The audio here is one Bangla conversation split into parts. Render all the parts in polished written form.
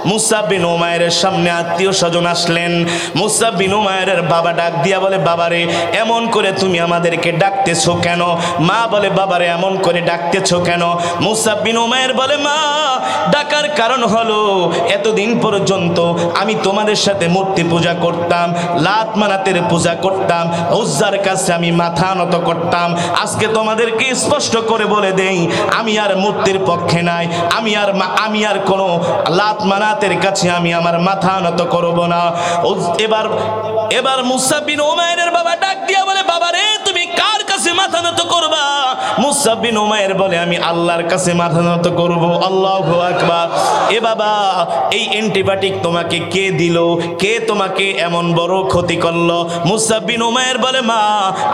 মুসআব বিন উমাইরের সামনে আত্মীয় স্বজন আসলেন। মুসআব বিন উমাইরের বাবা ডাক দিয়া বলে, বাবারে এমন করে তুমি আমাদেরকে ডাকতেছো কেন? মা বলে, বাবারে এমন করে ডাকতেছো কেন? মুসআব বিন উমাইর বলে, মা ডাকার কারণ হলো এতদিন পর্যন্ত আমি তোমাদের সাথে মূর্তি পূজা করতাম, লাত মানাতের পূজা করতাম, উজ্জার কাছে আমি মাথা নত করতাম। আজকে তোমাদেরকে স্পষ্ট করে বলে দেই, আমি আর মূর্তির পক্ষে নাই, আমি আর কোনো লাত মানাতের কাছে আমি আমার মাথা নত করব না। এবার মুসআব বিন উমাইরের বাবা ডাক দিয়া বলে, বাবারে তুমি কার কাছে মাথা নত করবা? মুসআব বিন উমাইর বলে, আমি আল্লাহর কাছে মাথা নত করব। আল্লাহু আকবার। এ বাবা, এই অ্যান্টিবায়োটিক তোমাকে কে দিল? কে তোমাকে এমন বড় ক্ষতি করলো? মুসআব বিন উমাইর বলে, মা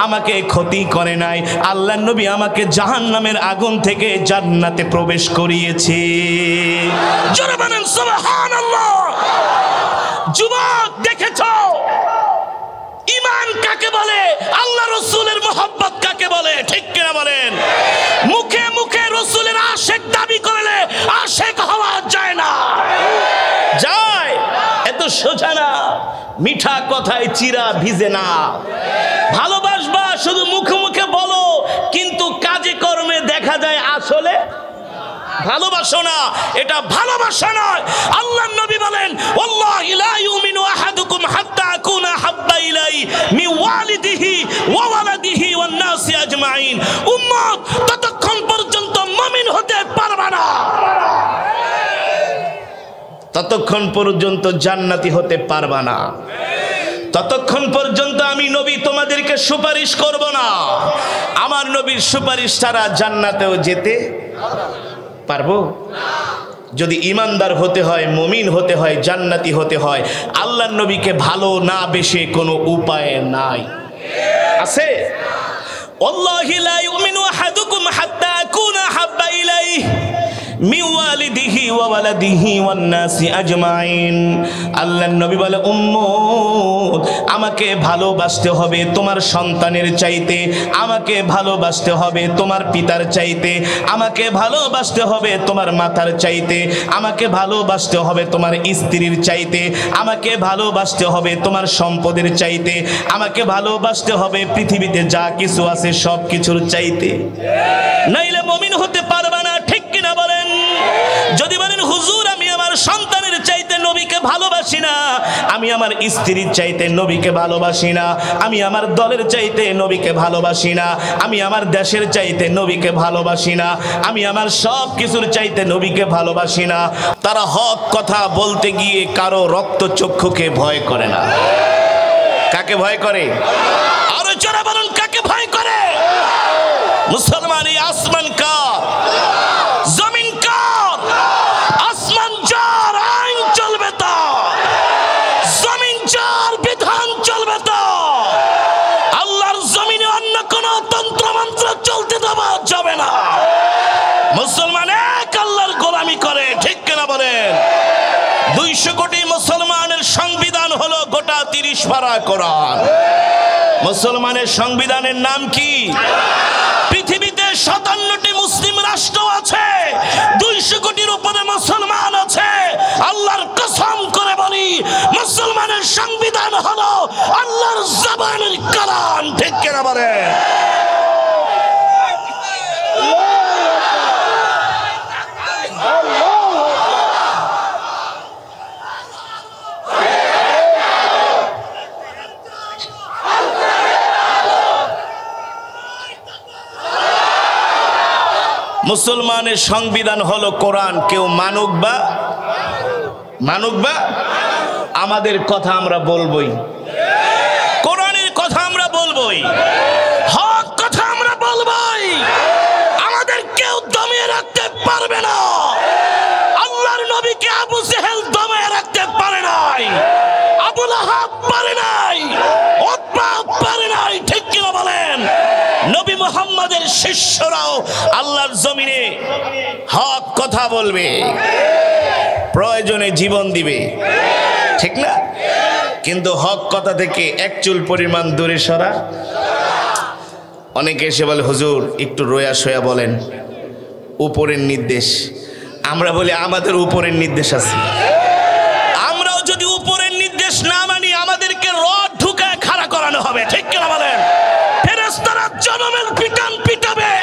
আমাকে ক্ষতি করে নাই, আল্লাহর নবী আমাকে জাহান্নামের আগুন থেকে জান্নাতে প্রবেশ করিয়েছে। জোরে বলেন সুবহানাল্লাহ। যুবক দেখেছো ঈমান কাকে বলে, আল্লাহ রাসূলের মোহাব্বত কাকে বলে? ঠিক কিনা বলেন? মুখে মুখে রাসূলের আশিক দাবি করলে আশিক হওয়া যায় না। যায় এত সোজা না, মিঠা কথায় চিরা ভিজে না। ভালোবাসবা শুধু মুখে মুখে বলো, কিন্তু কাজে কর্মে দেখা যায় আসলে ভালোবাসো না। এটা ভালোবাসা নয়। আল্লাহর নবী বলেন, ওয়াল্লাহি লা ইউমিনু আহাদুকুম হাত্তা আকুনা হাব্বা ইলাইহি মিন ওয়ালিদিহি ওয়া ওয়ালাদিহি ওয়ান নাসি আজমাইন। উম্মত ততক্ষণ পর্যন্ত মুমিন হতে পারবে না, ততক্ষণ পর্যন্ত জান্নাতি হতে পারবে না, ততক্ষণ পর্যন্ত আমি নবী তোমাদেরকে সুপারিশ করব না। আমার নবীর সুপারিশ ছাড়া জান্নাতেও যেতে পারবো? যদি ইমানদার হতে হয়, মুমিন হতে হয়, জান্নাতি হতে হয়, আল্লাহর নবীকে ভালো না বেশে কোনো উপায় নাই। আছে? ওয়াল্লাহি লা ইউমিনু আহাদুকুম হাত্তা আকুনা হাব্বা ইলাইহি মিন ওয়ালিদিহি ওয়া ওয়ালাদিহি ওয়ান নাসি আজমাইন। আল্লাহর নবী বলে, উম্মত আমাকে ভালোবাসতে হবে তোমার সন্তানের চাইতে, আমাকে ভালোবাসতে হবে তোমার পিতার চাইতে, আমাকে ভালোবাসতে হবে তোমার মাতার চাইতে, আমাকে ভালোবাসতে হবে তোমার স্ত্রীর চাইতে, আমাকে ভালোবাসতে হবে তোমার সম্পদের চাইতে, আমাকে ভালোবাসতে হবে পৃথিবীতে যা কিছু আছে সব কিছুর চাইতে, নাইলে মুমিন হতে পারবে না। ঠিক কিনা বলেন? যদি বলেন হুজুর আমি আমার সন্তানের চাইতে নবীকে ভালোবাসি না, আমি আমার স্ত্রীর চাইতে নবীকে ভালোবাসি না, আমি আমার দলের চাইতে নবীকে ভালোবাসি না, আমি আমার দেশের চাইতে নবীকে ভালোবাসি না, আমি আমার সব কিছুর চাইতে নবীকে ভালোবাসি না, তারা হক কথা বলতে গিয়ে কারো রক্ত চক্ষুকে ভয় করে না। কাকে ভয় করে? আরো জোরে বলুন, কাকে ভয় করে? মুসলমান এই আসমান কার? জমিন কার? আসমান যার আইন চলবে তার, জমিন যার বিধান চলবে তার। আল্লাহর জমিনে অন্য কোন তন্ত্র মন্ত্র চলতে দেওয়া যাবে না। মুসলমান এক আল্লাহর গোলামি করে। ঠিক কিনা বলেন? 200 কোটি মুসলমানের সংবিধান হলো গোটা 30 পারা কোরআন। মুসলমানের সংবিধানের নাম কি? পৃথিবীতে 57টি মুসলিম রাষ্ট্র আছে, 200 কোটির উপরে মুসলমান আছে। আল্লাহর কসম করে বলি, মুসলমানের সংবিধান হলো আল্লাহর জবানের কালাম। ঠিক কিনা বলে? মুসলমানের সংবিধান হলো কোরআন। কেউ মানুক বা আমাদের কথা আমরা বলবই, কোরআনের কথা আমরা বলবই, হক কথা আমরা বলবই। আমাদের কেউ দমিয়ে রাখতে পারবে না। আল্লাহর নবীকে আবু জেহেল দমিয়ে রাখতে পারে নাই, আবু লাহাব পারে নাই, উতবা পারে নাই। ঠিক কি বলেন? নবী মুহাম্মদের শিষ্যরাও আল্লাহর জমিনে হক কথা বলবে, প্রয়োজনে জীবন দিবে। ঠিক না? কিন্তু হক কথা থেকে এক চুল পরিমাণ দূরে সরা। অনেকে এসে বলে, হুজুর একটু রোয়া সোয়া বলেন, উপরের নির্দেশ। আমরা বলি আমাদের উপরের নির্দেশ আছে। পিটাবে, ঠিক কিনা বলেন? ফেরেশতারা জনমের পিটান পিটাবে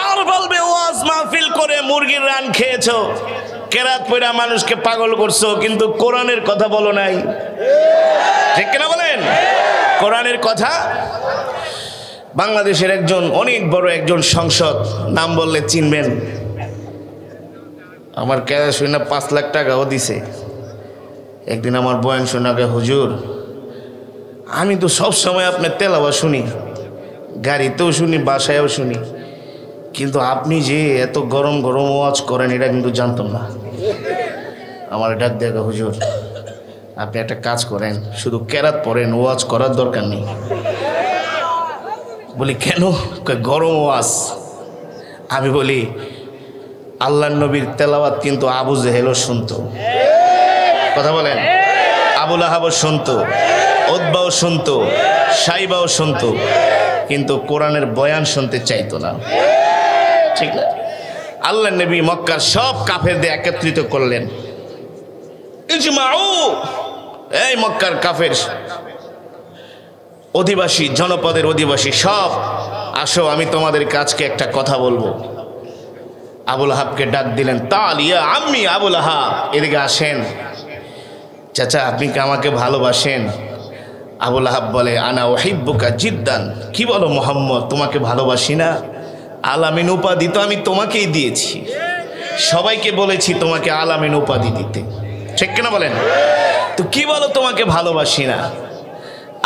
আর বলবে ওয়াজ মাহফিল করে মুরগির রান খেয়েছো, কেরাত পড়া মানুষকে পাগল করছো, কিন্তু কোরআনের কথা বলো নাই, ঠিক কিনা বলেন? কোরআনের কথা। বাংলাদেশের একজন অনেক বড় একজন সংসদ, নাম বললে চিনবেন, আমার কেরা শুনে 5 লাখ টাকাও দিছে। একদিন আমার বয়ান শোনাকে, হুজুর আমি তো সব সময় আপনার তেলাওয়াত শুনি, গাড়িতেও শুনি, বাসায়ও শুনি, কিন্তু আপনি যে এত গরম গরম ওয়াজ করেন এটা কিন্তু জানতাম না। আমার ডাক দেখা, হুজুর আপনি একটা কাজ করেন, শুধু কেরাত পড়েন, ওয়াজ করার দরকার নেই। বলি কেন? গরম ওয়াজ। আমি বলি আল্লাহর নবীর তেলাওয়াত কিন্তু আবু জেহেলও শুনতো, কথা বলেন, আবু লাহাবও শুনতো, উতবাও শুনতো, সাইবাও শুনতো, কিন্তু কোরআনের বয়ান শুনতে চাইতো না, ঠিক না? আল্লাহর নবী মক্কার সব কাফেরদের একত্রিত করলেন, ইজমাউ, এই মক্কার কাফের অধিবাসী, জনপদের অধিবাসী সব আসো, আমি তোমাদের কাছকে একটা কথা বলবো। আবু লাহাবকে ডাক দিলেন, তালিয়া আম্মি আবু লাহাব, এদিকে আসেন। চাচা আপনি কি আমাকে ভালোবাসেন? আবু লাহাব বলে, আনা উহিব্বুকা জিদ্দান। কি বলো মুহাম্মদ, তোমাকে ভালোবাসি না? আলামিন উপাধি তো আমি তোমাকেই দিয়েছি, সবাইকে বলেছি তোমাকে আলামিন উপাধি দিতে, ঠিক কিনা বলেন? তো কি বলো তোমাকে ভালোবাসি না?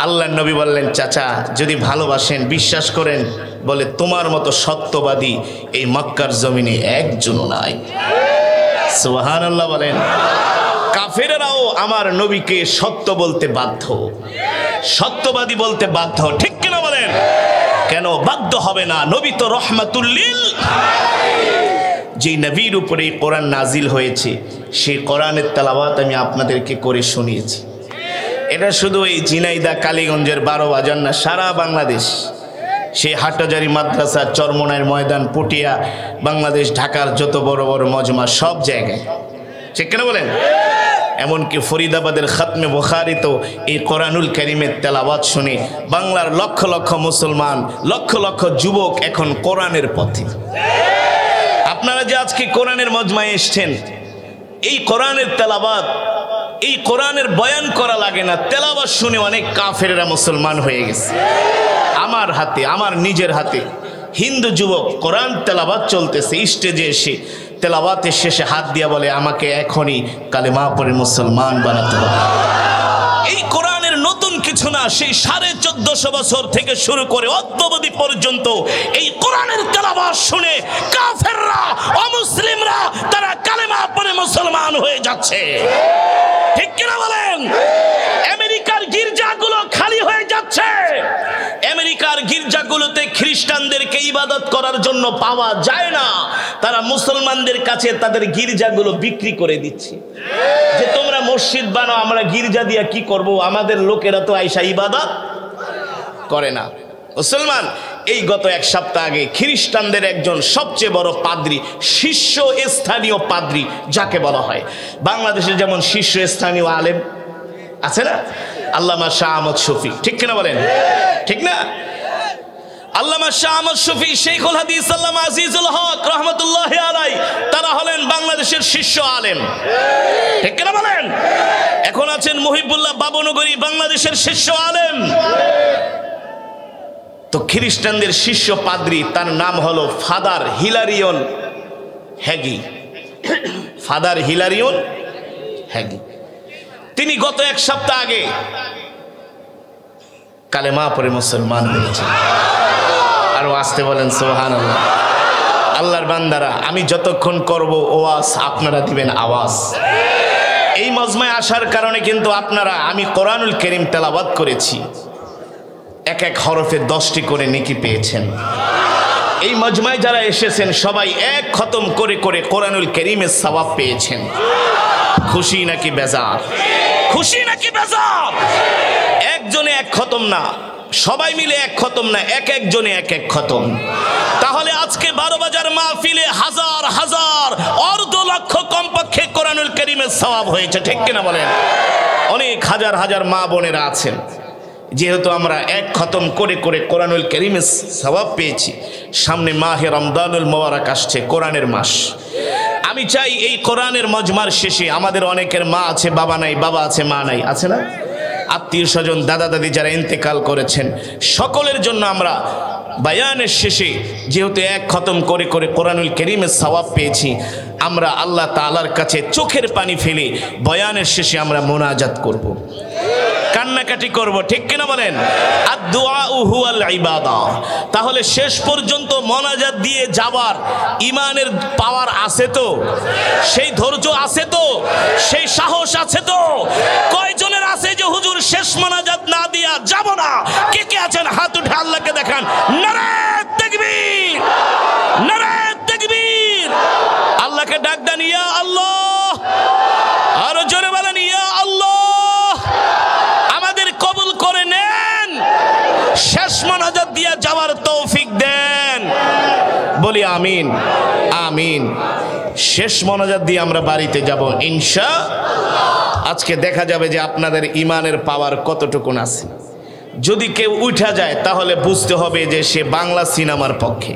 আল্লাহর নবী বললেন, চাচা যদি ভালোবাসেন বিশ্বাস করেন, বলে তোমার মতো সত্যবাদী এই মক্কার জমিনে একজনও নাই। সুবহানাল্লাহ বলেন। কাফেররাও আমার নবীকে সত্য বলতে বাধ্য, সত্যবাদী বলতে বাধ্য, ঠিক কিনা বলেন? কেন বাধ্য হবে না? নবী তো রহমাতুল লিল আলামিন। যে নবীর উপরে কোরআন নাজিল হয়েছে সেই কোরআনের তেলাওয়াত আমি আপনাদেরকে করে শুনিয়েছি। এটা শুধু এই ঝিনাইদহ কালীগঞ্জের 12 বাজার না, সারা বাংলাদেশ, সেই হাটহাজারী মাদ্রাসা, চরমনাইয়ের ময়দান, পটিয়া, বাংলাদেশ, ঢাকার যত বড় বড় মজমা, সব জায়গায়, ঠিক কেন বলেন? এমনকি ফরিদাবাদের খাতমে বুখারী তো এই কোরআনুল কারীমের তেলাওয়াত শুনে বাংলার লক্ষ লক্ষ মুসলমান, লক্ষ লক্ষ যুবক এখন কোরআনের পথে। আপনারা যে আজকে কোরআনের মজমায় এসেছেন, এই কোরআনের তেলাওয়াত, এই কোরআনের বয়ান করা লাগে না, তেলাওয়াত শুনে অনেক কাফেররা মুসলমান হয়ে গেছে। আমার হাতে, আমার নিজের হাতে হিন্দু যুবক কোরআন তেলাওয়াত চলতেছে, স্টেজে এসে তেলাওয়াতের শেষে হাত দিয়া বলে, আমাকে এখনই কালেমা পড়ে মুসলমান বানাতে হবে। এই কোরআনের নতুন কিছু না, সেই 1450 বছর থেকে শুরু করে অদ্যাবধি পর্যন্ত এই কোরআনের তেলাওয়াত শুনে কাফেররা, অমুসলিমরা তারা কালেমা পড়ে মুসলমান হয়ে যাচ্ছে, ঠিক কিনা বলেন? আমেরিকার গির্জাগুলো খালি হয়ে যাচ্ছে। আমেরিকার গির্জাগুলোতে খ্রিস্টানদেরকে ইবাদত করার জন্য পাওয়া যায় না, তারা মুসলমানদের কাছে তাদের গির্জাগুলো বিক্রি করে দিচ্ছে, যে তোমরা মসজিদ বানাও, আমরা গির্জা দিয়া কি করব, আমাদের লোকেরা তো আইসা ইবাদত করে না। মুসলমান, এই গত 1 সপ্তাহ আগে খ্রিস্টানদের একজন সবচেয়ে বড় পাদ্রী, শীর্ষস্থানীয় পাদ্রী যাকে বলা হয়, বাংলাদেশের যেমন শীর্ষস্থানীয় আলেম আছে না, আল্লামা শাহ আহমদ শফি, ঠিক কিনা বলেন? ঠিক না? আল্লামা শাহ আহমদ শফি, শেখুল হাদিস আল্লামা আজিজুল হক রহমাতুল্লাহি আলাইহি, তারা হলেন বাংলাদেশের শীর্ষ আলেম, ঠিক কিনা বলেন? এখন আছেন মুহিবুল্লাহ বাবুনগরী, বাংলাদেশের শীর্ষ আলেম। তো খ্রিস্টানদের শীর্ষ পাদ্রী, তার নাম হলো ফাদার হিলারিয়ন হ্যাগি, ফাদার হিলারিয়ন হ্যাগি। তিনি গত 1 সপ্তাহ আগে কালেমা পড়ে মুসলমান হয়েছেন। আরো আসতে বলেন সুবহানাল্লাহ। আল্লাহর বান্দারা, আমি যতক্ষণ করব ওয়াজ, আপনারা দিবেন আওয়াজ। এই মজমায় আসার কারণে কিন্তু আপনারা, আমি কোরআনুল কারীম তেলাওয়াত করেছি, এক এক হরফে 10টি করে নেকি পেয়েছেন। এই মজমায় যারা এসেছেন সবাই এক খতম করে করে কোরআনুল কারীমের সওয়াব পেয়েছেন। খুশি নাকি বেজার? খুশি নাকি বেজার? একজনে এক খতম না, সবাই মিলে এক খতম না, এক একজনে এক এক খতম। তাহলে আজকে 12 বাজার মাহফিলে হাজার হাজার, অর্ধ লক্ষ কমপক্ষে কোরআনুল কারীমের সওয়াব হয়েছে, ঠিক কিনা বলেন? অনেক হাজার হাজার মা বোনেরা আছেন, যেহেতু আমরা এক খতম করে করে কোরআনুল কারীমের সওয়াব পেয়েছি, সামনে মাহে রমজানুল মোবারক আসছে, কোরআনের মাস। আমি চাই এই কোরআনের মজমার শেষে, আমাদের অনেকের মা আছে বাবা নাই, বাবা আছে মা নাই, আছে না? আত্মীয় স্বজন দাদা দাদি যারা ইন্তেকাল করেছেন, সকলের জন্য আমরা বায়ানের শেষে যেহেতু এক খতম করে করে কোরআনুল কারীমের সওয়াব পেয়েছি, আমরা আল্লাহ তাআলার কাছে চোখের পানি ফেলে বয়ানের শেষে আমরা মোনাজাত করব, কান্নাকাটি করব, ঠিক কিনা বলেন? আদ-দুআউ হুয়াল ইবাদা। তাহলে শেষ পর্যন্ত মোনাজাত দিয়ে যাবার ইমানের পাওয়ার আছে তো? সেই ধৈর্য আছে তো? সেই সাহস আছে তো? কয়জনের আছে যে হুজুর শেষ মোনাজাত না দিয়া যাব না? কে কে আছেন হাত উঠে আল্লাহকে দেখান। নারে তাকবীর, নারে তাকবীর। আল্লাহকে ডাক দেন, ইয়া আল্লাহ। আরো জোরে বলেন, ইয়া আল্লাহ। কবুল করে নেন, শেষ মোনাজাত দিয়া যাওয়ার তৌফিক দেন, বলি আমিন আমিন। শেষ মোনাজাত দিয়ে আমরা বাড়িতে যাব ইনশাআল্লাহ। আজকে দেখা যাবে যে আপনাদের ইমানের পাওয়ার কতটুকু আছে। যদি কেউ উঠা যায় তাহলে বুঝতে হবে যে সে বাংলা সিনেমার পক্ষে,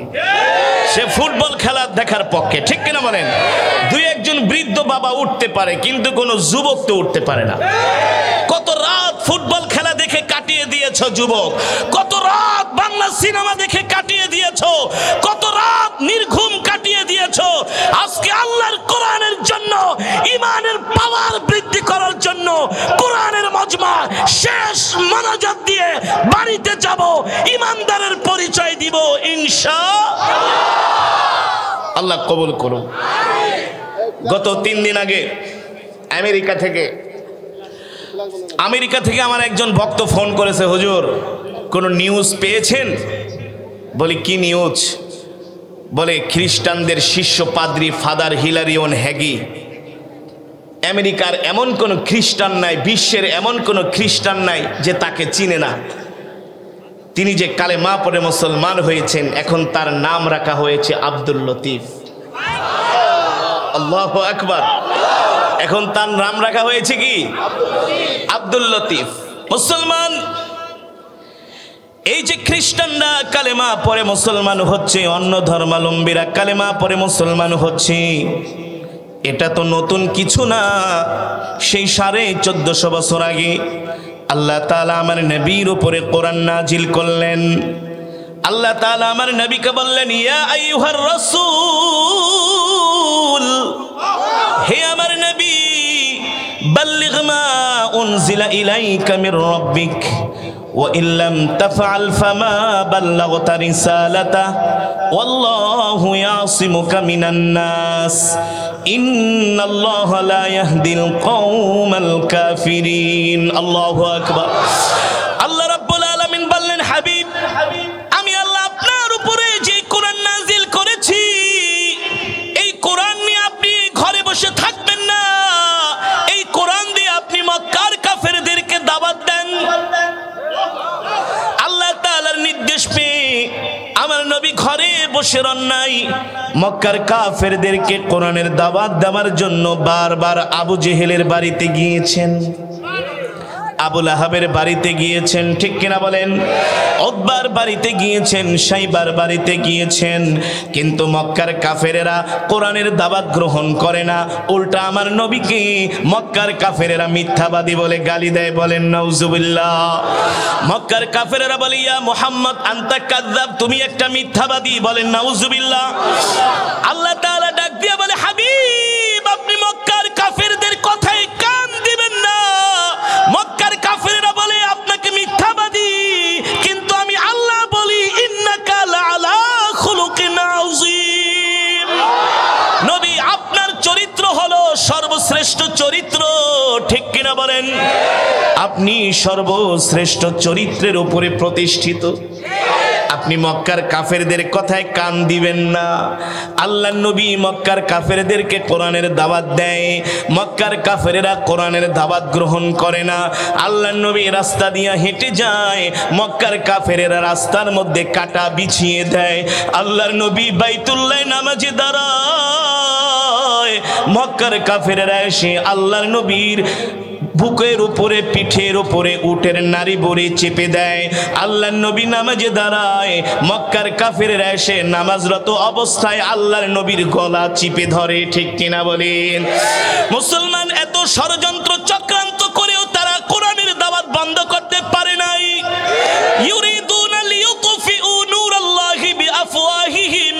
সে ফুটবল খেলা দেখার পক্ষে, ঠিক কিনা বলেন? দুই একজন বৃদ্ধ বাবা উঠতে পারে, কিন্তু কোনো যুবক তো উঠতে পারে না। কত রাত ফুটবল খেলা দেখে কাটিয়ে দিয়েছো যুবক, কত রাত বাংলা সিনেমা দেখে কাটিয়ে দিয়েছো, কত রাত নির্ঘুম কাটিয়ে দিয়েছো। আজকে আল্লাহর কোরআনের জন্য, ইমানের পাওয়ার বৃদ্ধি করার জন্য কোরআনের মজমা শেষ মোনাজাত দিয়ে বাড়িতে যাব, ইমানদারের পরিচয় দিব ইনশাআল্লাহ। আল্লাহ কবুল করুন। গত 3 দিন আগে আমেরিকা থেকে আমার একজন ভক্ত ফোন করেছে, হুজুর কোন নিউজ পেয়েছেন? বলি কি নিউজ? বলে খ্রিস্টানদের শীর্ষ পাদ্রী ফাদার হিলারিয়ন হ্যাগি, আমেরিকার এমন কোন খ্রিস্টান নাই, বিশ্বের এমন কোন খ্রিস্টান নাই যে তাকে চিনে না। তিনি যে কালেমা পড়ে মুসলমান হয়েছেন, এখন তার নাম রাখা হয়েছে আব্দুল লতিফ। আল্লাহু আকবার। এখন তার নাম রাখা হয়েছে কি? আব্দুল লতিফ। মুসলমান, এই যে খ্রিস্টানরা কালেমা পড়ে মুসলমান হচ্ছে, অন্য ধর্মাবলম্বীরা কালেমা পড়ে মুসলমান হচ্ছে, এটা তো নতুন কিছু না। সেই 1450 বছর আগে আল্লাহ তাআলা আমার নবীর উপরে কোরআন নাজিল করলেন। আল্লাহ তাআলা আমার নবীকে বললেন, ইয়া আইয়ুহার রাসূল, হে আমার নবী, বাল্লিগ মা উনজিলা ইলাইকা মির রাব্বিক ওয়া ইল্লাম তাফআল ফামা বাল্লাগতা রিসালাতা ওয়াল্লাহু ইয়াসিমুকা মিনান নাস ইন্নাল্লাহা লা ইয়াহদিল কওমাল কাফিরিন। আল্লাহু আকবার। আল্লাহ রাব্বুল আলামিন বললেন, হাবিব, আমি আল্লাহ আপনার উপরে যে কোরআন নাজিল করেছি, এই কোরআন নিয়ে আপনি ঘরে বসে থাকবেন না, এই কোরআন দিয়ে আপনি মক্কার কাফেরদেরকে দাওয়াত দেন। আল্লাহ তাআলার নির্দেশ পেয়ে আমার নবী ঘরে বসে রন নাই, মক্কার কাফেরদেরকে কোরআনের দাওয়াত দেওয়ার জন্য বারবার আবু জেহেলের বাড়িতে গিয়েছেন, আবু লাহাবের বাড়িতে গিয়েছেন, ঠিক কিনা বলেন? উতবার বাড়িতে গিয়েছেন, সাইবার বাড়িতে গিয়েছেন, কিন্তু মক্কার কাফেরেরা কোরআনের দাওয়াত গ্রহণ করে না, উল্টা আমার নবীকে মক্কার কাফেরেরা মিথ্যাবাদী বলে গালি দেয়। বলেন নাউজুবিল্লাহ। মক্কার কাফেরেরা বলে, ইয়া মুহাম্মদ আনতা কাযযাব, তুমি একটা মিথ্যাবাদী। বলেন নাউজুবিল্লাহ। আল্লাহ তাআলা ডাক দিয়ে বলে, হাবিব, আপনি মক্কার কাফেরদের কথায় কান দিবেন না। মক্কার কাফেররা বলে আপনাকে মিথ্যাবাদী, কিন্তু আমি আল্লাহ বলি ইন্নাকা লাআলা খুলুকিন আযীম। নবী, আপনার চরিত্র হলো সর্বশ্রেষ্ঠ চরিত্র, ঠিক কিনা বলেন? আপনি সর্বশ্রেষ্ঠ চরিত্রের উপরে প্রতিষ্ঠিত। আপনি মক্কার কাফেরদের কথায় কান দিবেন না। আল্লাহর নবী মক্কার কাফেরদেরকে কোরআনের দাওয়াত দেয়, মক্কার কাফেরেরা কোরআনের দাওয়াত গ্রহণ করে না। আল্লাহর নবী রাস্তা দিয়ে হেঁটে যায়, মক্কার কাফেরেরা রাস্তার মধ্যে কাটা বিছিয়ে দেয়। আল্লাহর নবী বাইতুল্লাহ নামাজে দাঁড়ায়, মক্কার কাফেরেরা এসে আল্লাহর নবীর বুকের উপরে পিঠের উপরে উটের নারী বড়ি চেপে দেয়। আল্লাহর নবী নামাজে দাঁড়ায়, মক্কার কাফেররা এসে নামাজরত অবস্থায় আল্লাহর নবীর গলা চিপে ধরে। ঠিক কিনা বলেন? মুসলমান এত ষড়যন্ত্র চক্রান্ত করেও তারা কোরআনের দাওয়াত বন্ধ করতে পারে নাই। ইউরিদুনা লিইউতফিউ নূরাল্লাহি বিআফওয়াহিহিম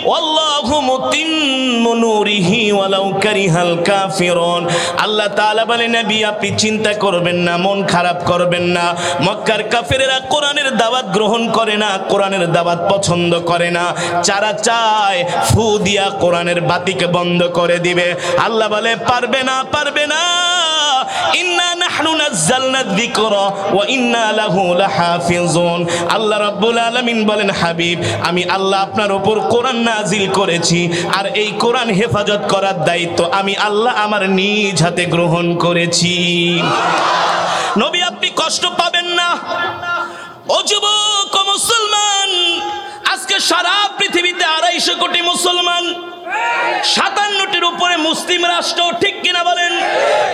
ওয়াল্লাহু মুতিম্মু নূরিহি ওয়ালাউ কারিহাল কাফিরুন। আল্লাহ তাআলা বলেন, নবী আপনি চিন্তা করবেন না, মন খারাপ করবেন না। মক্কার কাফেরেরা কোরআনের দাওয়াত গ্রহণ করে না, কোরআনের দাওয়াত পছন্দ করে না। যারা চায় ফু দিয়া কোরআনের বাতিকে বন্ধ করে দিবে। আল্লাহ বলে পারবে না, পারবে না। ইন্না নাহনু নাযালনা যিকরা ওয়া ইন্না লাহু লাহাফিজুন। আল্লাহ রাব্বুল আলামিন বলেন, হাবিব আমি আল্লাহ আপনার উপর কোরআন নাজিল করেছি, আর এই কোরআন হেফাজত করার দায়িত্ব আমি আল্লাহ আমার নিজ হাতে গ্রহণ করেছি। নবী আপনি কষ্ট পাবেন না। ও যুবক, ও মুসলমান, আজকে সারা পৃথিবীতে 250 কোটি মুসলমান, 57টির উপরে মুসলিম রাষ্ট্র। ঠিক কিনা বলেন?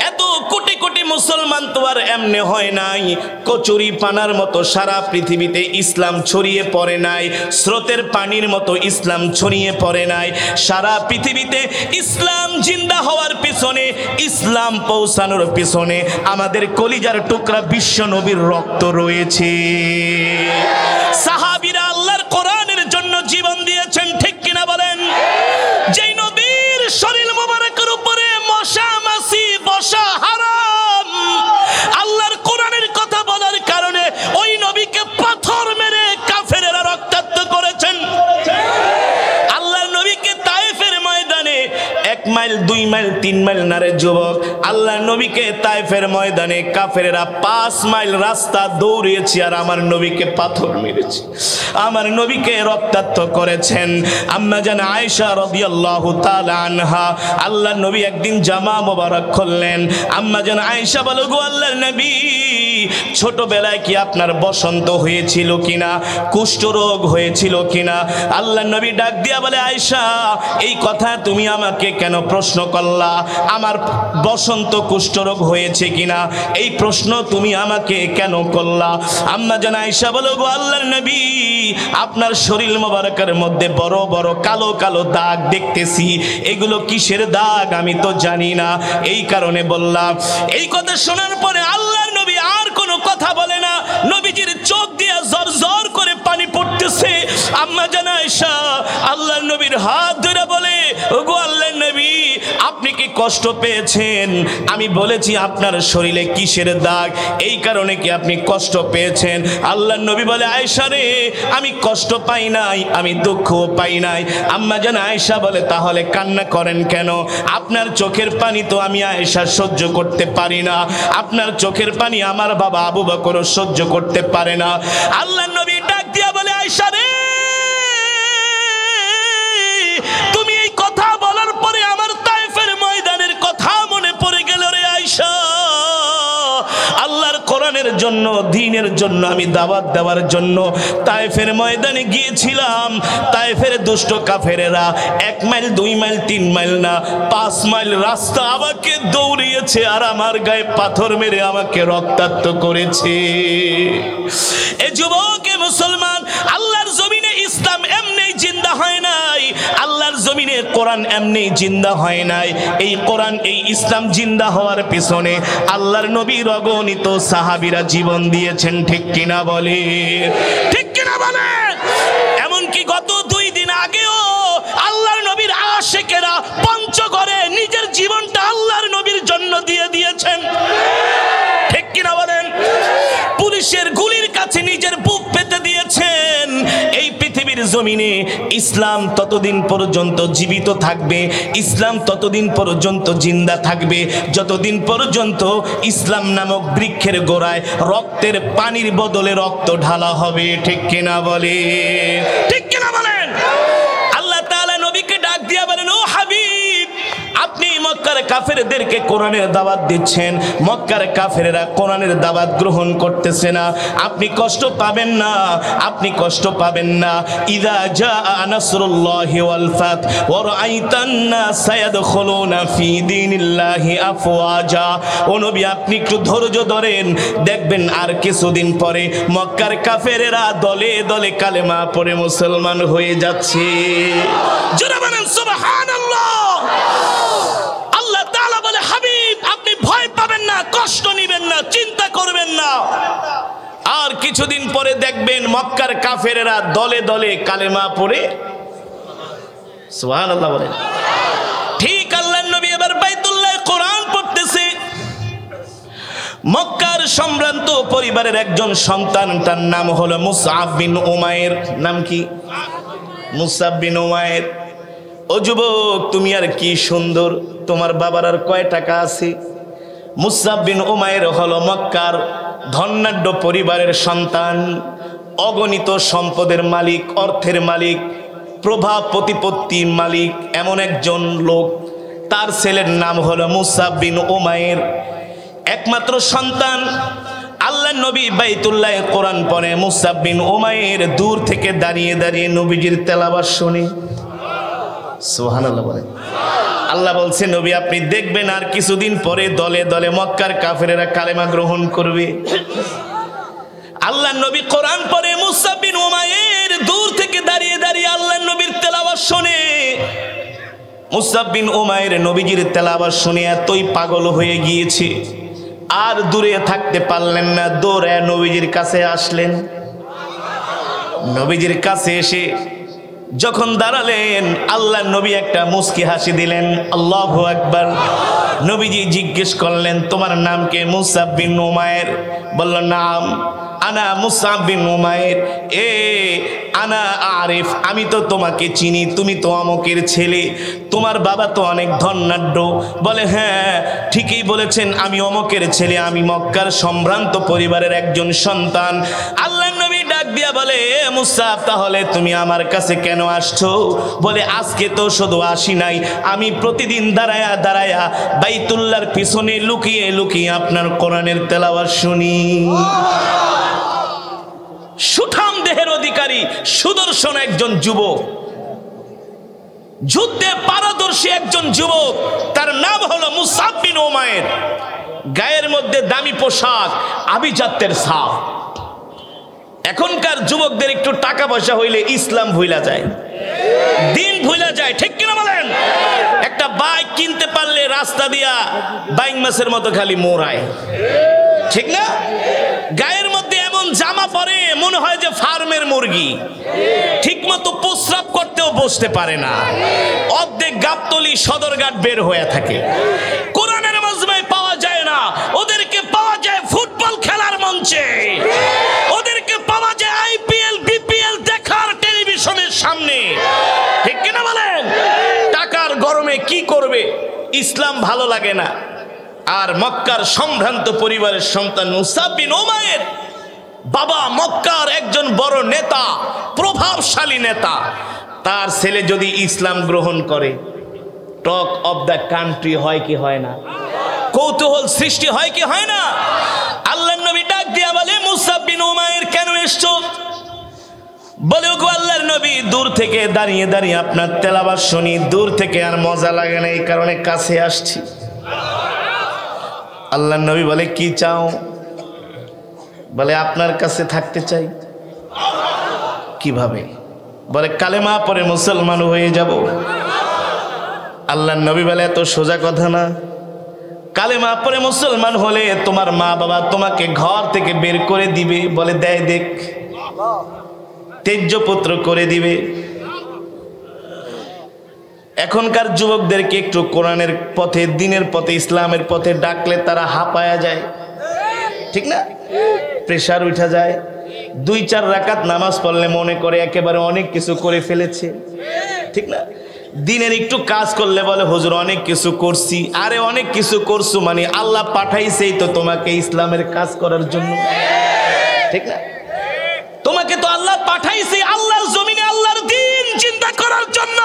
এত কোটি কোটি মুসলমান তো আর এমনি হয় নাই। কচুরি পানার মতো সারা পৃথিবীতে ইসলাম ছড়িয়ে পড়ে নাই, স্রোতের পানির মতো ইসলাম ছড়িয়ে পড়ে নাই। সারা পৃথিবীতে ইসলাম জিন্দা হওয়ার পিছনে, ইসলাম পৌঁছানোর পিছনে আমাদের কলিজার টুকরা বিশ্ব নবীর রক্ত রয়েছে। সাহাবীরা আল্লাহর কোরআনের জন্য জীবন দিয়েছেন। ঠিক কিনা বলেন? যেই নবীর শরীর মোবারকের উপরে মশা মাছি বসা হারাম, আল্লাহর কোরআনের কথা বলার কারণে ওই নবীকে পাথর মেরে কাফেরেরা রক্তাক্ত করেছেন। আল্লাহর নবীকে তায়েফের ময়দানে 1 মাইল 2 মাইল 3 মাইল না রে যুবক, আল্লাহর নবীকে তায়েফের ময়দানে কাফেরেরা 5 মাইল রাস্তা দৌড়িয়েছে আর আমার নবীকে পাথর মেরেছে, আমার নবীকে রক্তাক্ত করেছেন। আম্মা জান আয়েশা রাদিয়াল্লাহু তাআলা আনহা, আল্লাহর নবী একদিন জামা মোবারক খুললেন। আম্মা জান আয়েশা বলে, গো আল্লাহর নবী, ছোটবেলায় কি আপনার বসন্ত হয়েছিল কিনা, কুষ্ঠ রোগ হয়েছিল কিনা? আল্লাহর নবী ডাক দিয়া বলে, আয়েশা এই কথা তুমি আমাকে কেন প্রশ্ন করলা? আমার বসন্ত কুষ্ঠ রোগ হয়েছে কিনা এই প্রশ্ন তুমি আমাকে কেন করলা? আম্মা জান আয়েশা বলে, গো আল্লাহর নবী, আপনার শরীর মোবারকের মধ্যে বড় বড় কালো কালো দাগ দেখতেছি, এগুলো কিসের দাগ আমি তো জানি না, এই কারণে বললাম। এই কথা শোনার পরে আল্লাহর নবী আর কোনো কথা বলে না, নবীজির চোখ দিয়ে জর জর করে পানি পড়তেছে। আম্মা জান আয়েশা আল্লাহর নবীর হাত ধরে বলে, ওগো আল্লাহর নবী, আপনি কি কষ্ট পেয়েছেন? আমি বলেছি আপনার শরীরে কিসের দাগ, এই কারণে কি আপনি কষ্ট পেয়েছেন? আল্লাহর নবী বলে, আয়েশা রে, আমি কষ্ট পাই নাই, আমি দুঃখও পাই নাই। আম্মা জান আয়েশা বলে, তাহলে কান্না করেন কেন? আপনার চোখের পানি তো আমি আয়েশা সহ্য করতে পারি না, আপনার চোখের পানি আমার বাবা আবু বকরও সহ্য করতে পারে না। আল্লাহর নবী ডাক দিয়া বলে, আয়েশা রে, তুমি এই কথা বলার পরে আমার তায়েফের ময়দানের কথা মনে পড়ে গেল রে আয়েশা। আল্লাহর কোরআনের জন্য, দ্বীনের জন্য আমি দাওয়াত দেওয়ার জন্য তায়েফের ময়দানে গিয়েছিলাম। তায়েফের দুষ্ট কাফেরেরা 1 মাইল 2 মাইল 3 মাইল না 5 মাইল রাস্তা আমাকে দৌড়িয়েছে আর আমার গায়ে পাথর মেরে আমাকে রক্তাক্ত করেছে। এ যুবক, এ মুসলমান, আল্লাহর জমিনে ইসলাম এমনি জিন্দা হয় নাই, আল্লাহর জমিনে কোরআন এমনি জিন্দা হয় নাই। এই কোরআন, এই ইসলাম জিন্দা হওয়ার পিছনে আল্লাহর নবীর অগণিত সাহাবীরা জীবন দিয়েছেন। ঠিক কিনা বলে? ঠিক কিনা বলে? এমনকি গত 2 দিন আগেও আল্লাহর নবীর আশিকেরা পঞ্চগড়ে নিজের জীবনটা আল্লাহর নবীর জন্য দিয়ে দিয়েছেন। ঠিক কিনা বলেন? পুলিশের গুলির কাছে নিজের বুক পেতে দিয়েছেন। এই পৃথিবীর জমিনে ইসলাম ততদিন পর্যন্ত জীবিত থাকবে, ইসলাম ততদিন পর্যন্ত জিন্দা থাকবে যতদিন পর্যন্ত ইসলাম নামক বৃক্ষের গোড়ায় রক্তের পানির বদলে রক্ত ঢালা হবে। ঠিক কিনা বলে? ঠিক কিনা বলেন? আল্লাহ তাআলা নবীকে ডাক দিয়া বলেন, ও হাবিব, আপনি মক্কার মক্কার কাফেরদেরকে কোরআনের দাওয়াত দিচ্ছেন, মক্কার কাফেরেরা কোরআনের দাওয়াত গ্রহণ করতেছে না। আপনি কষ্ট পাবেন না, আপনি কষ্ট পাবেন না। ইযা জাআ নাসরুল্লাহি ওয়াল ফাত ওয়া রাআইতান নাস ইয়াদখুলুনা ফি দীনিল্লাহি আফওয়াজা। ও নবী, আপনি একটু ধৈর্য ধরেন, দেখবেন আর কিছুদিন পরে মক্কার কাফেরেরা দলে দলে কালেমা পড়ে মুসলমান হয়ে যাচ্ছে। জোরে বলেন সুবহানাল্লাহ। আল্লাহ তাআলা বলে, হাবিব আপনি ভয় পাবেন না, কষ্ট নেবেন না, চিন্তা করবেন না। আর কিছুদিন পরে দেখবেন মক্কার কাফেরেরা দলে দলে কালেমা পড়ে সুবহানাল্লাহ বলেন। ঠিক আল্লাহর নবী এবার বাইতুল্লাহ কোরআন পড়তেছে। মক্কার সম্ভ্রান্ত পরিবারের একজন সন্তান, তার নাম হলো মুসআব বিন উমাইর। নাম কি? মুসআব বিন উমাইর। ও যুবক, তুমি আর কি সুন্দর, তোমার বাবার আর কয় টাকা আছে? মুসআব বিন উমাইর হলো মক্কার ধনাঢ্য পরিবারের সন্তান, অগণিত সম্পদের মালিক, অর্থের মালিক, প্রভাব প্রতিপত্তির মালিক, এমন একজন লোক। তার ছেলের নাম হলো মুসআব বিন উমাইর, একমাত্র সন্তান। আল্লাহ নবী বাইতুল্লাহ কোরআন পড়ে, মুসআব বিন উমাইর দূর থেকে দাঁড়িয়ে দাঁড়িয়ে নবীজির তেলাওয়াত শুনে। সুবহানাল্লাহ বলেন। আল্লাহ বলছে, নবী আপনি দেখবেন আর কিছুদিন পরে দলে দলে মক্কার কাফেরেরা কালেমা গ্রহণ করবে। আল্লাহ নবী কোরআন পড়ে, মুসআব বিন উমাইর দূর থেকে দাঁড়িয়ে দাঁড়িয়ে আল্লাহ নবীর তেলাওয়াত শুনে। মুসআব বিন উমাইর নবীজির তেলাওয়াত শুনে এতই পাগল হয়ে গিয়েছে, আর দূরে থাকতে পারলেন না, দৌড়ায় নবীজির কাছে আসলেন। নবীজির কাছে এসে যখন দাঁড়ালেন, আল্লাহ নবী একটা মুস্কি হাসি দিলেন। আল্লাহু আকবার। নবীজি জিজ্ঞেস করলেন, তোমার নাম কে? মুসআব বিন উমাইর। বলল, নাম আনা মুসআব বিন উমাইর। আনা আরিফ, আমি তো তোমাকে চিনি, তুমি তো অমুকের ছেলে, তোমার বাবা তো অনেক ধনাঢ্য। বলে, হ্যাঁ ঠিকই বলেছেন, আমি অমুকের ছেলে, আমি মক্কার সম্ভ্রান্ত পরিবারের একজন সন্তান। আল্লাহ নবী ডাক দিয়া বলে, মুসআব তাহলে তুমি আমার কাছে কেন আসছো? বলে, আজকে তো শুধু আসি নাই, আমি প্রতিদিন দাঁড়ায়া দাঁড়ায়া বাইতুল্লাহর পিছনে লুকিয়ে লুকিয়ে আপনার কোরআনের তেলাওয়াত শুনি। সুঠাম দেহের অধিকারী, সুদর্শন একজন যুবক, যুদ্ধে পারদর্শী একজন যুবক, তার নাম হলো মুসআব বিন উমাইর। গায়ের মধ্যে দামি পোশাক, আভিজাত্যের ছাপ। এখনকার যুবকদের একটু টাকা পয়সা হইলে ইসলাম ভুলা যায়, দিন ভুলা যায়, ঠিক কিনা বলেন? একটা বাইক কিনতে পারলে রাস্তা দিয়া বাইং মাছের মতো খালি মোড়ায়, ঠিক না? গায়ের মধ্যে এমন জামা পরে মনে হয় যে ফার্মের মুরগি, ঠিক মতো প্রস্রাব করতেও বসতে পারে না, অর্ধেক গাবতলি সদরঘাট বের হয়ে থাকে। কোরআনের মাজমায় পাওয়া যায় না, ওদেরকে পাওয়া যায় ফুটবল খেলার মঞ্চে, ওদেরকে পাওয়া যায় আইপিএল বিপিএল দেখার টেলিভিশনের সামনে, ঠিক কিনা বলেন? টাকার গরমে কি করবে, ইসলাম ভালো লাগে না। আর মক্কার সম্ভ্রান্ত পরিবারের সন্তান মুসআব বিন উমাইর, বাবা মক্কার একজন বড় নেতা, প্রভাবশালী নেতা, তার ছেলে যদি ইসলাম গ্রহণ করে, টক অব দ্য কান্ট্রি হয় কি হয় না? কৌতূহল সৃষ্টি হয় কি হয় না? আল্লাহর নবী ডাক দিয়া বলে, মুসআব বিন উমাইর কেন এসছো? বলে, ওগো আল্লাহর নবী, দূর থেকে দাঁড়িয়ে দাঁড়িয়ে আপনার তেলাওয়াত শুনি, দূর থেকে আর মজা লাগে না, এই কারণে কাছে আসছি। আল্লাহর নবী বলে, কি চাও? বলে, আপনার কাছে থাকতে চাই। কিভাবে? বলে, কালেমা পড়ে মুসলমান হয়ে যাব। আল্লাহর নবী বলে, এত সোজা কথা না। কালেমা পড়ে মুসলমান হলে তোমার মা বাবা তোমাকে ঘর থেকে বের করে দিবে। বলে, দেয় দেখ, তেজ্য পুত্র করে দিবে। এখনকার যুবকদেরকে একটু কোরআনের পথে, দিনের পথে, ইসলামের পথে ডাকলে তারা হাঁপায়া যায়, ঠিক না? প্রেসার উঠা যায়। 2-4 রাকাত নামাজ পড়লে মনে করে একেবারে অনেক কিছু করে ফেলেছে, ঠিক না? দিনের একটু কাজ করলে বলে, হুজুর অনেক কিছু করছি। আরে অনেক কিছু করছো মানে আল্লাহ পাঠাইছেই তো তোমাকে ইসলামের কাজ করার জন্য, ঠিক না? তোমাকে তো আল্লাহ পাঠাইছে আল্লাহর জমিনে আল্লাহর দ্বীন জিন্দা করার জন্য।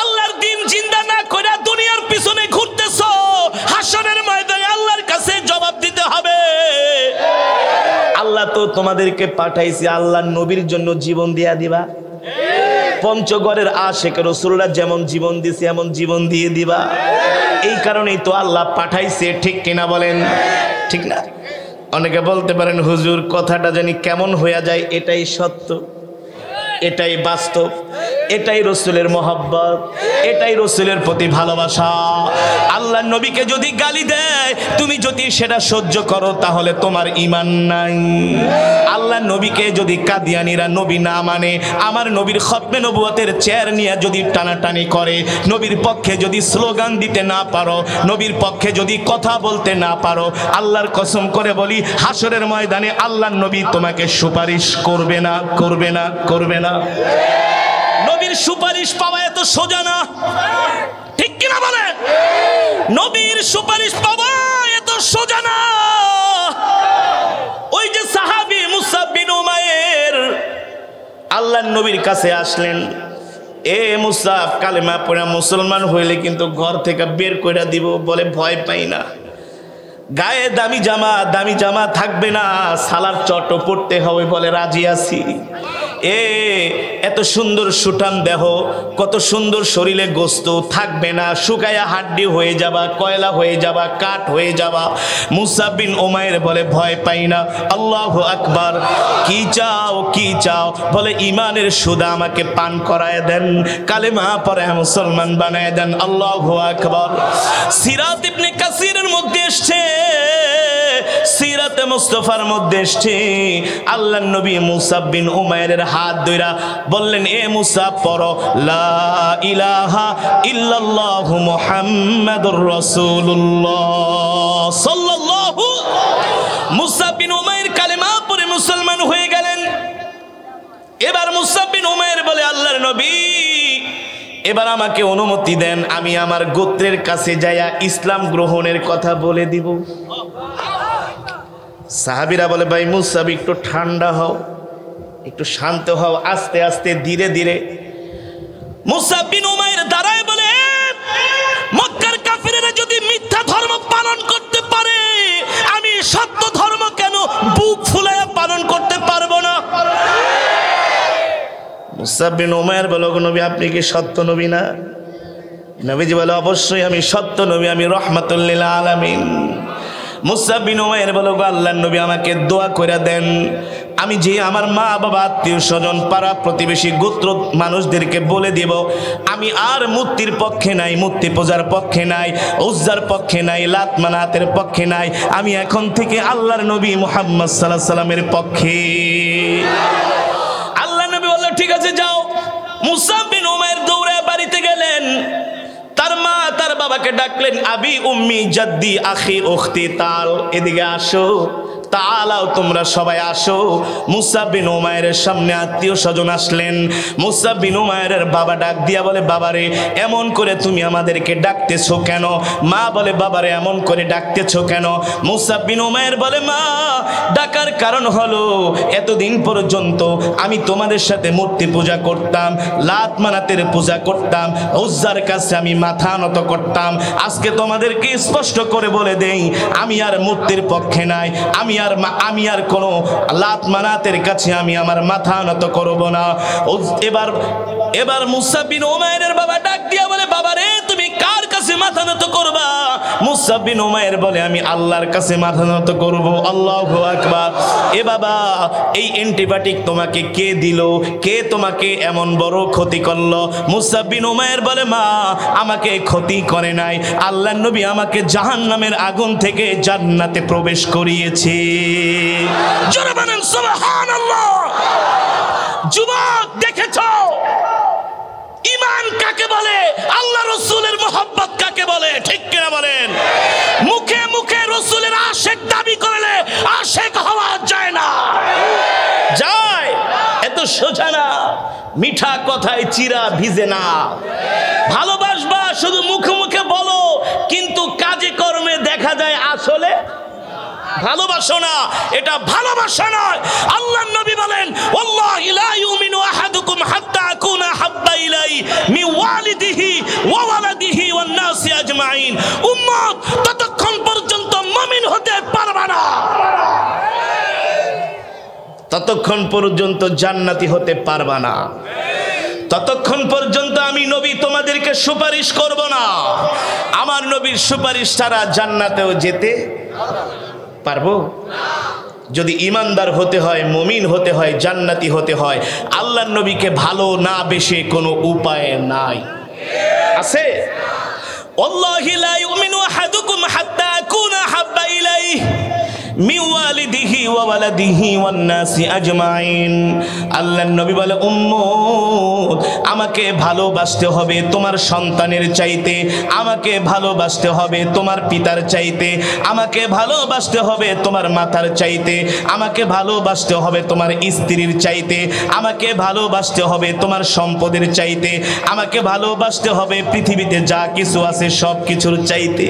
আল্লাহর দ্বীন জিন্দা না করে তোমাদেরকে পাঠাইছি আল্লাহর নবীর জন্য জীবন দিয়া দিবা। পঞ্চগড়ের আশেখ রাসূলরা যেমন জীবন দিছে এমন জীবন দিয়ে দিবা। এই কারণেই তো আল্লাহ পাঠাইছে, ঠিক কিনা বলেন? ঠিক না? অনেকে বলতে পারেন হুজুর কথাটা জানি কেমন হয়ে যায়। এটাই সত্য, এটাই বাস্তব, এটাই রাসূলের মহব্বত, এটাই রাসূলের প্রতি ভালোবাসা। আল্লাহর নবীকে যদি গালি দেয় তুমি যদি সেটা সহ্য করো তাহলে তোমার ঈমান নাই। আল্লাহর নবীকে যদি কাদিয়ানীরা নবী না মানে, আমার নবীর খতমে নবুয়তের চেয়ার নিয়ে যদি টানাটানি করে, নবীর পক্ষে যদি স্লোগান দিতে না পারো, নবীর পক্ষে যদি কথা বলতে না পারো, আল্লাহর কসম করে বলি হাসরের ময়দানে আল্লাহর নবী তোমাকে সুপারিশ করবে না, করবে না, করবে না। নবীর সুপারিশ পাওয়া এত সোজা না, ঠিক কিনা বলে? নবীর সুপারিশ পাওয়া এত সোজা না। ওই যে সাহাবী মুসআব বিন উমাইর আল্লাহর নবীর কাছে আসলেন, এ মুসআব কালেমা পড়া মুসলমান হইলে কিন্তু ঘর থেকে বের কইরা দিব। বলে ভয় পাই না, গায়ে দামি জামা থাকবে না, সালার চটও পড়তে হবে। বলে রাজি আছি। এত সুন্দর সুঠাম দেহ, কত সুন্দর শরীরে গোস্ত থাকবে না, শুকায়া হাড্ডি হয়ে যাবা, কয়লা হয়ে যাবা, কাঠ হয়ে যাবা। মুসআব বিন উমাইর বলে ভয় পাই না। আল্লাহু আকবার। কি চাও, কি চাও? বলে ঈমানের সুদা আমাকে পান করায় দেন, কালেমা পড়ে মুসলমান বানায় দেন। আল্লাহু আকবার। সিরাত ইবনে কাসিরের মধ্যে এসেছে, সিরাতে মুস্তাফার মধ্যে এসেছে, আল্লাহর নবী মুসআব বিন উমাইরের হাত ধইরা বললেন, এ মুসআব পড়ো লা ইলাহা ইল্লাল্লাহু মুহাম্মাদুর রাসূলুল্লাহ সাল্লাল্লাহু। মুসআব বিন উমাইর কালেমা পড়ে মুসলমান হয়ে গেলেন। এবার মুসআব বিন উমাইর বলে, আল্লাহর নবী এবার আমাকে অনুমতি দেন, আমি আমার গোত্রের কাছে যাইয়া ইসলাম গ্রহণের কথা বলে দিব। সাহাবীরা বলে, ভাই মুসআব একটু ঠান্ডা হও, একটু শান্ত হও, আস্তে আস্তে ধীরে ধীরে। মুসআব বিন উমাইর দাঁড়ায় বলে, মক্কার কাফিরেরা যদি মিথ্যা ধর্ম পালন করতে পারে, আমি সত্য ধর্ম কেন বুক ফুলায়া পালন করতে পারবো না? মুসআব বিন উমাইর বলে, নবী আপনি কি সত্য নবী না? নবীজি বলে, অবশ্যই আমি সত্য নবী, আমি রাহমাতুল লিল আলামিন। মুসআব বিন উমাইর বলে, আল্লাহর নবী আমাকে দোয়া করে দেন, আমি যে আমার মা বাবা আত্মীয় স্বজন পাড়া প্রতিবেশী গোত্র মানুষদেরকে বলে দিব আমি আর মূর্তির পক্ষে নাই, মূর্তি পূজার পক্ষে নাই, উজ্জার পক্ষে নাই, লাত মানাতের পক্ষে নাই, আমি এখন থেকে আল্লাহর নবী মুহাম্মদ সাল্লাল্লাহু আলাইহি সাল্লামের পক্ষে। আল্লাহর নবী বলল, ঠিক আছে যাও। মুসআব বিন উমাইর দৌড়ে বাড়িতে গেলেন, তার মা তার বাবাকে ডাকলেন, আবি উম্মি জাদ্দি আখি উখতি তাল, এদিকে আসো, তালাও তোমরা সবাই আসো। মুসআব বিন উমাইরের সামনে আত্মীয় স্বজন আসলেন। মুসআব বিন উমাইরের বাবা ডাক দিয়া বলে, বাবারে এমন করে তুমি আমাদেরকে ডাকতেছো কেন? মা বলে, বাবারে এমন করে ডাকতেছো কেন? মুসআব বিন উমাইর বলে, মা ডাকার কারণ হলো এতদিন পর্যন্ত আমি তোমাদের সাথে মূর্তি পূজা করতাম, লাত মানাতের পূজা করতাম, উজ্জার কাছে আমি মাথা নত করতাম। আজকে তোমাদেরকে স্পষ্ট করে বলে দেই, আমি আর মূর্তির পক্ষে নাই, আমি আর কোনো লাত মানাতের কাছে আমি আমার মাথা নত করব না। এবার মুসআব বিন উমাইরের বাবা ডাক দিয়া বলে, বাবা রে তুমি কার কাছে মাথা নত করবা? মুসআব বিন উমাইর বলে, আমি আল্লাহর কাছে মাথা নত করব। আল্লাহু আকবার। এ বাবা, এই অ্যান্টিবায়োটিক তোমাকে কে দিল? কে তোমাকে এমন বড় ক্ষতি করলো? মুসআব বিন উমাইর বলে, মা আমাকে ক্ষতি করে নাই, আল্লাহর নবী আমাকে জাহান্নামের আগুন থেকে জান্নাতে প্রবেশ করিয়েছে। জোরে বলেন সুবহানাল্লাহ। যুবক দেখেছো ঈমান কাকে বলে, আল্লাহ রাসূলের মহব্বত কাকে বলে, ঠিক কিনা বলেন? মুখে মুখে রাসূলের আশিক দাবি করলে আশিক হওয়া যায় না, যায় এত সোজা না। মিঠা কথায় চিরা ভিজে না। ভালোবাসবা শুধু মুখে মুখে বলো, কিন্তু কাজে কর্মে দেখা যায় আসলে ভালোবাসো না, এটা ভালোবাসা নয়। আল্লাহর নবী বলেন, ওয়াল্লাহি লা ইউমিনু আহাদুকুম হাত্তা আকুনা হাব্বা ইলাইহি মিন ওয়ালিদিহি ওয়া ওয়ালাদিহি ওয়ান নাসি আজমাইন। উম্মত ততক্ষণ পর্যন্ত মুমিন হতে পারবে না ততক্ষণ পর্যন্ত জান্নাতি হতে পারবা না। ততক্ষণ পর্যন্ত আমি নবী তোমাদেরকে সুপারিশ করব না। আমার নবীর সুপারিশ ছাড়া জান্নাতেও যেতে পারবো? যদি ইমানদার হতে হয়, মুমিন হতে হয়, জান্নাতি হতে হয়, আল্লাহর নবীকে ভালো না বেশে কোনো উপায় নাই। আছে? ওয়াল্লাহি লা ইউমিনু আহাদুকুম হাত্তা আকুনা হাব্বা ইলাইহি মিন ওয়ালিদিহি ওয়া ওয়ালাদিহি ওয়ান নাসি আজমাইন। আল্লাহর নবী বলে, উম্মত আমাকে ভালোবাসতে হবে তোমার সন্তানের চাইতে, আমাকে ভালোবাসতে হবে তোমার পিতার চাইতে, আমাকে ভালোবাসতে হবে তোমার মাতার চাইতে, আমাকে ভালোবাসতে হবে তোমার স্ত্রীর চাইতে, আমাকে ভালোবাসতে হবে তোমার সম্পদের চাইতে, আমাকে ভালোবাসতে হবে পৃথিবীতে যা কিছু আছে সব কিছুর চাইতে,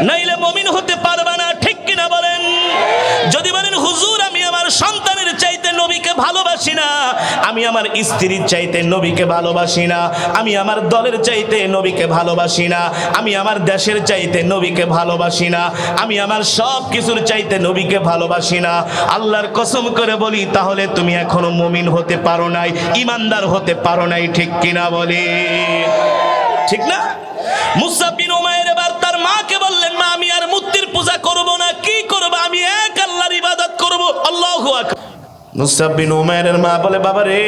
নাইলে মুমিন হতে পারবা না। ঠিক কিনা বলেন? যদি বলেন হুজুর আমি আমার সন্তানের চাইতে নবীকে ভালোবাসি না, আমি আমার স্ত্রীর চাইতে নবীকে ভালোবাসি না, আমি আমার দলের চাইতে নবীকে ভালোবাসি না, আমি আমার দেশের চাইতে নবীকে ভালোবাসি না, আমি আমার সব কিছুর চাইতে নবীকে ভালোবাসি না, আল্লাহর কসম করে বলি তাহলে তুমি এখনো মুমিন হতে পারো নাই, ইমানদার হতে পারো নাই। ঠিক কিনা বলে? ঠিক না? মুসাব বিন উমাইর এবার তার মাকে বললেন, মা আমি আর মূর্তির পূজা করব না। কি করব? আমি এক আল্লাহর ইবাদত করব। আল্লাহু আকবার। মুসাব বিন উমাইরের মা বলে, বাবা রে,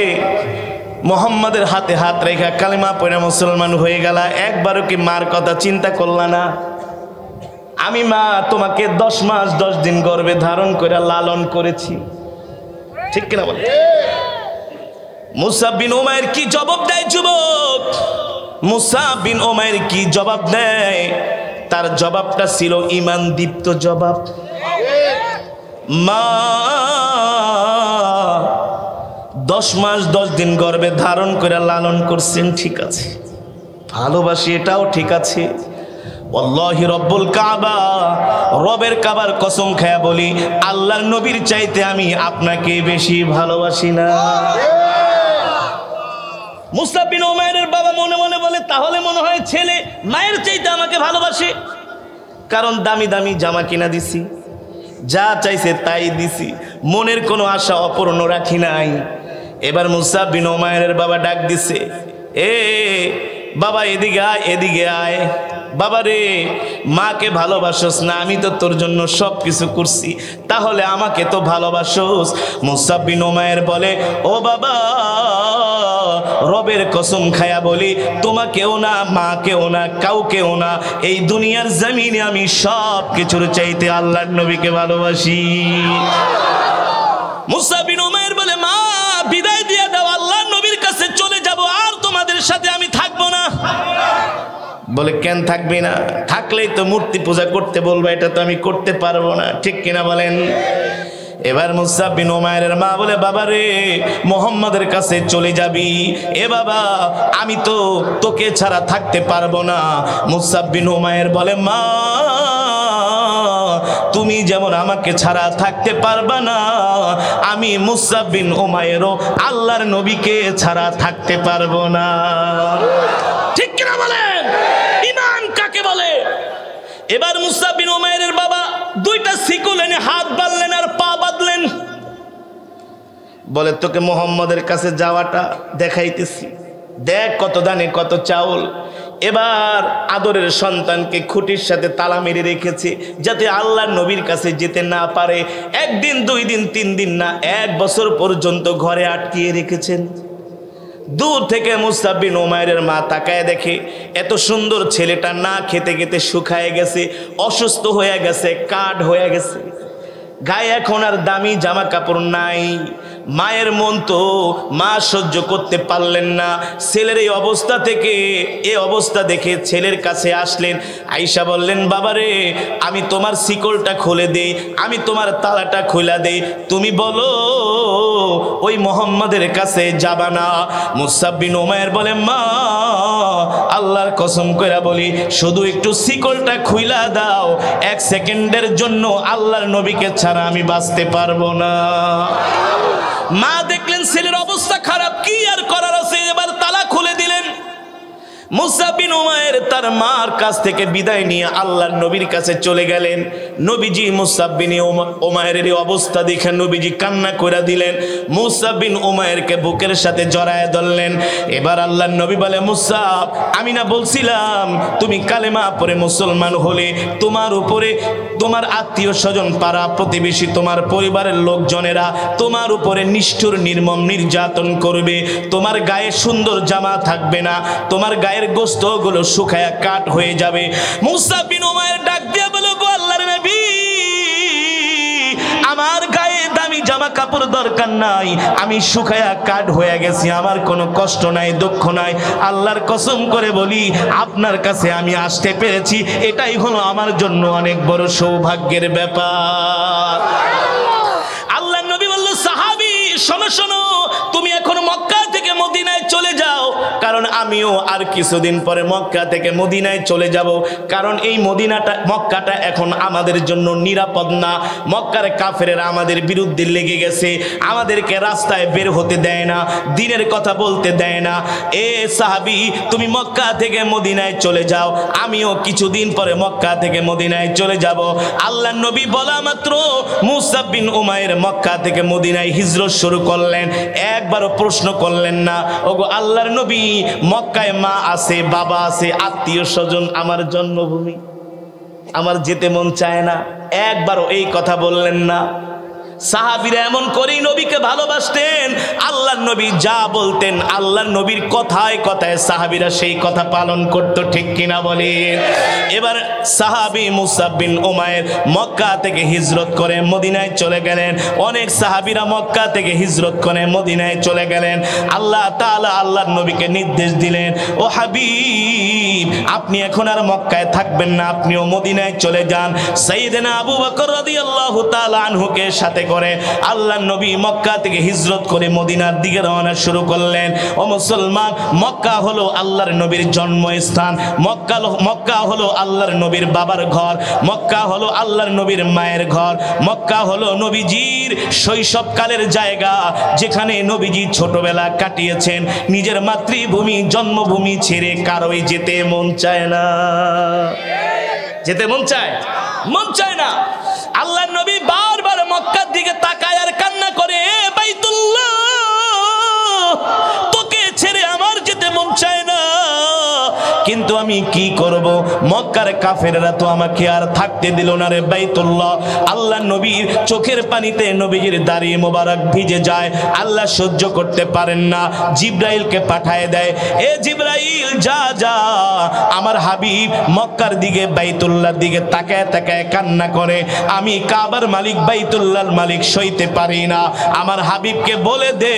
মুহাম্মাদের হাতে হাত রেখা কালিমা পড়ে মুসলমান হয়ে গেল, একবারও কি মার কথা চিন্তা করলা না? আমি মা তোমাকে 10 মাস 10 দিন গর্ভে ধারণ করে লালন করেছি। ঠিক কিনা বলে? মুসাব বিন উমাইর কি জবাব দেয় যুবক? মুসাব বিন উমাইর কি জবাব দেয়? তার জবাবটা ছিল ঈমান দীপ্ত জবাব। মা 10 মাস 10 দিন গর্ভে ধারণ করে লালন করছেন, ঠিক আছে, ভালোবাসি, এটাও ঠিক আছে। ওয়াল্লাহি রব্বুল কাবা, রবের কাবার কসম খায়া বলি, আল্লাহর নবীর চাইতে আমি আপনাকে বেশি ভালোবাসি না। মুসাব বিন উমাইরের বাবা মনে মনে বলে, তাহলে মনে হয় ছেলে মায়ের চাইতে আমাকে ভালোবাসে, কারণ দামি দামি জামা কিনা দিছি, যা চাইছে তাই দিছি, মনের কোনো আশা অপূর্ণ রাখি নাই। এবার মুসাব বিন উমাইরের বাবা ডাক দিছে, এ বাবা এদিকে আয়, এদিকে আয়। বাবা রে, মাকে ভালোবাসোস না? আমি তো তোর জন্য সব কিছু করছি, তাহলে আমাকে তো ভালোবাসোস। মুসাব বিন উমাইর বলে, ও বাবা, রবের কসম খায়া বলি, তোমাকেও না, মাকেও না, কাউকেও না, এই দুনিয়ার জমিনে আমি সব কিছুর চাইতে আল্লাহর নবীকে ভালোবাসি। মুসাব বিন উমাইর বলে, মা বিদায় দিয়ে দাও, আল্লাহর নবীর কাছে চলে যাব, আর তোমাদের সাথে আমি থাকবো না। বলে, কেন থাকবি না? থাকলেই তো মূর্তি পূজা করতে বলবো, এটা তো আমি করতে পারবো না। ঠিক কিনা বলেন? এবার মুসাব বিন উমাইরের মা বলে, বাবা রে, মুহাম্মাদের কাছে চলে যাবি। এ বাবা, আমি তো তোকে ছাড়া থাকতে পারবো না। মুসাব বিন উমাইর বলে, মা তুমি যেমন আমাকে ছাড়া থাকতে পারবা না, আমি মুসাব বিন উমাইরও আল্লাহর নবীকে ছাড়া থাকতে পারবো না। ঠিক কিনা বলেন? ঈমান কাকে বলে? এবার মুসাব বিন উমাইরের বাবা 2টা শিকল এনে হাত বাঁধলেন আর পা বাঁধলেন, বলে, তোকে মুহাম্মাদের কাছে যাওয়াটা দেখাইতেছি, দেখ কত দানে কত চাউল। এবার আদরের সন্তানকে খুঁটির সাথে তালা মেরে রেখেছে, যাতে আল্লাহর নবীর কাছে যেতে না পারে। 1 দিন 2 দিন 3 দিন না, 1 বছর পর্যন্ত ঘরে আটকিয়ে রেখেছেন। দূর থেকে মুসাব বিন উমাইরের মা তাকায় দেখে, এত সুন্দর ছেলেটা না খেতে খেতে শুকায় গেছে, অসুস্থ হয়ে গেছে, কাঠ হয়ে গেছে, গায়ে এখন আর দামি জামা কাপড় নাই। মায়ের মন তো মা সহ্য করতে পারলেন না ছেলের এই অবস্থা থেকে। এই অবস্থা দেখে ছেলের কাছে আসলেন, আয়েশা বললেন, বাবারে, আমি তোমার শিকলটা খুলে দেই, আমি তোমার তালাটা খুলে দেই, তুমি বলো ওই মুহাম্মাদের কাছে যাবা না? মুসাব বিন উমাইর বলে, মা আল্লাহর কসম কইরা বলি, শুধু একটু শিকলটা খুইলা দাও, 1 সেকেন্ডের জন্য আল্লাহর নবীকে ছাড়া আমি বাঁচতে পারবো না। মা দেখলেন ছেলের অবস্থা খারাপ, কি আর করার আছে, এবার তালা খুলে দিলেন। মুসা বিন উমাইর তার মার কাছ থেকে বিদায় নিয়ে আল্লাহর নবীর কাছে চলে গেলেন। নবীজি মুসা বিন উমাইরের অবস্থা দেখে নবীজি কান্না করে দিলেন। মুসা বিন উমাইরকে বুকের সাথে জড়ায় ধরলেন। এবার আল্লাহর নবী বলে, মুসা, আমি না বলছিলাম তুমি কালেমা পড়ে মুসলমান হলে তোমার উপরে তোমার আত্মীয় স্বজন, পাড়া প্রতিবেশী, তোমার পরিবারের লোকজনেরা তোমার উপরে নিষ্ঠুর নির্মম নির্যাতন করবে, তোমার গায়ে সুন্দর জামা থাকবে না, তোমার গায়ের গোশতগুলো শুকায়া কাঠ হয়ে যাবে। মুসা বিন উমাইর ডাক দিয়ে বলে, গো আল্লাহর নবী, আমার গায়ে দামি জামা কাপড় দরকার নাই, আমি শুকায়া কাঠ হয়ে গেছি, আমার কোনো কষ্ট নাই, দুঃখ নাই। আল্লাহর কসম করে বলি, আপনার কাছে আমি আসতে পেরেছি, এটাই হলো আমার জন্য অনেক বড় সৌভাগ্যের ব্যাপার। আল্লাহর নবী বলল, সাহাবী শোনো শোনো, তুমি এখন মক্কা থেকে মদিনায় চলে যাও, কারণ আমিও আর কিছুদিন পরে মক্কা থেকে মদিনায় চলে যাব। কারণ এই মক্কাটা এখন আমাদের জন্য নিরাপদ না। মক্কার কাফেরেরা আমাদের বিরুদ্ধে লেগে গেছে, আমাদেরকে রাস্তায় বের হতে দেয় না, দিনের কথা বলতে দেয় না। এ সাহাবী, তুমি মক্কা থেকে মদিনায় চলে যাও, আমিও কিছুদিন পরে মক্কা থেকে মদিনায় চলে যাব। আল্লাহর নবী বলা মাত্র মুসা বিন উমাইর মক্কা থেকে মদিনায় হিজরত শুরু করলেন। একবারও প্রশ্ন করলেন না, ওগো আল্লাহর নবী, মক্কায় মা আছে, বাবা আছে, আত্মীয় স্বজন, আমার জন্মভূমি, আমার যেতে মন চায় না, একবারও এই কথা বললেন না। সাহাবীরা এমন করেই নবীকে ভালোবাসতেন। আল্লাহর নবী যা বলতেন, আল্লাহর নবীর কথায় কথায় সাহাবীরা সেই কথা পালন করত, ঠিক কিনা বলেন? এবার সাহাবী মুসা বিন উমাইর মক্কা থেকে হিজরত করে মদিনায় চলে গেলেন। অনেক সাহাবীরা মক্কা থেকে হিজরত করে মদিনায় চলে গেলেন। আল্লাহ তাআলা আল্লাহর নবীকে নির্দেশ দিলেন, ও হাবিব, আপনি এখন আর মক্কায় থাকবেন না, আপনিও মদিনায় চলে যান। সাইয়েদনা আবু বকর রাদিয়াল্লাহু তাআলা আনহুকে সাথে করে আল্লাহর নবী মক্কা থেকে হিজরত করে মদিনার দিকে রওনা শুরু করলেন। ও মুসলমান, মক্কা হলো আল্লাহর নবীর জন্মস্থান, মক্কা হলো আল্লাহর নবীর বাবার ঘর, মক্কা হলো আল্লাহর নবীর মায়ের ঘর, মক্কা হলো নবীজির শৈশবকালের জায়গা, যেখানে নবীজি ছোটবেলা কাটিয়েছেন। নিজের মাতৃভূমি জন্মভূমি ছেড়ে কারোই যেতে মন চায় না, যেতে মন চায়? মন চায় না। আল্লাহর নবী বারবার মক্কার দিকে তাকায় আর কান্না করে, এ বাইতুল্লাহ, তোকে ছেড়ে আমার যেতে মন চায় না, কিন্তু আমি কি করব? মক্কার কাফেররা তো আমাকে আর থাকতে দিল না রে বাইতুল্লাহ। আল্লাহর নবীর চোখের পানিতে নবীজির দাড়ি মোবারক ভিজে যায়। আল্লাহ সহ্য করতে পারেন না, জিবরাইলকে পাঠায় দেয়, এ জিবরাইল, যা যা, আমার হাবিব মক্কার দিকে বাইতুল্লাহর দিকে তাকায় তাকায় কান্না করে, আমি কাবার মালিক বাইতুল্লাহর মালিক সইতে পারি না, আমার হাবিবকে বলে দে।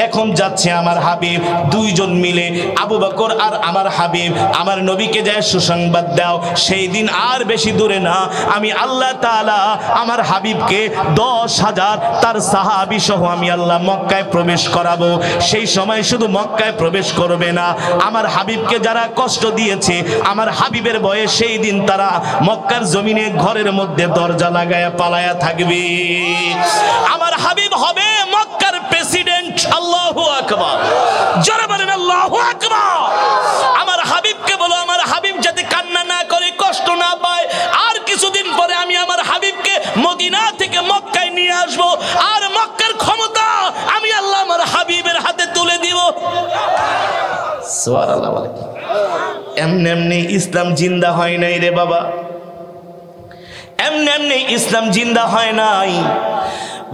এখন যাচ্ছে আমার হাবিব, দুইজন মিলে আবু বকর আর আমার হাবিব আমার নবীকে যায় সুসংবাদ দাও, সেই দিন আর বেশি দূরে না, আমি আল্লাহ তাআলা আমার হাবিবকে 10,000 তার সাহাবী সহ আমি আল্লাহ মক্কায় প্রবেশ করাবো। সেই সময় শুধু মক্কায় প্রবেশ করবে না, আমার হাবিবকে যারা কষ্ট দিয়েছে আমার হাবিবের ভয়ে সেই দিন তারা মক্কার জমিনে ঘরের মধ্যে দরজা লাগায়া পালায়া থাকবে। আমার হাবিব হবে মক্কার প্রেসিডেন্ট। আল্লাহু আকবার, জোরে বলেন আল্লাহু আকবার। আমার হাবিবকে বলো, আমার হাবিব যাতে কান্না না করে, কষ্ট না পায়। আর কিছুদিন পরে আমি আমার হাবিবকে মদিনা থেকে মক্কায় নিয়ে আসবো, আর মক্কার ক্ষমতা আমি আল্লাহ আমার হাবিবের হাতে তুলে দিব। সুবহানাল্লাহ। এমনি এমনি ইসলাম জিন্দা হয় নাই রে বাবা, এমনি এমনি ইসলাম জিন্দা হয় নাই।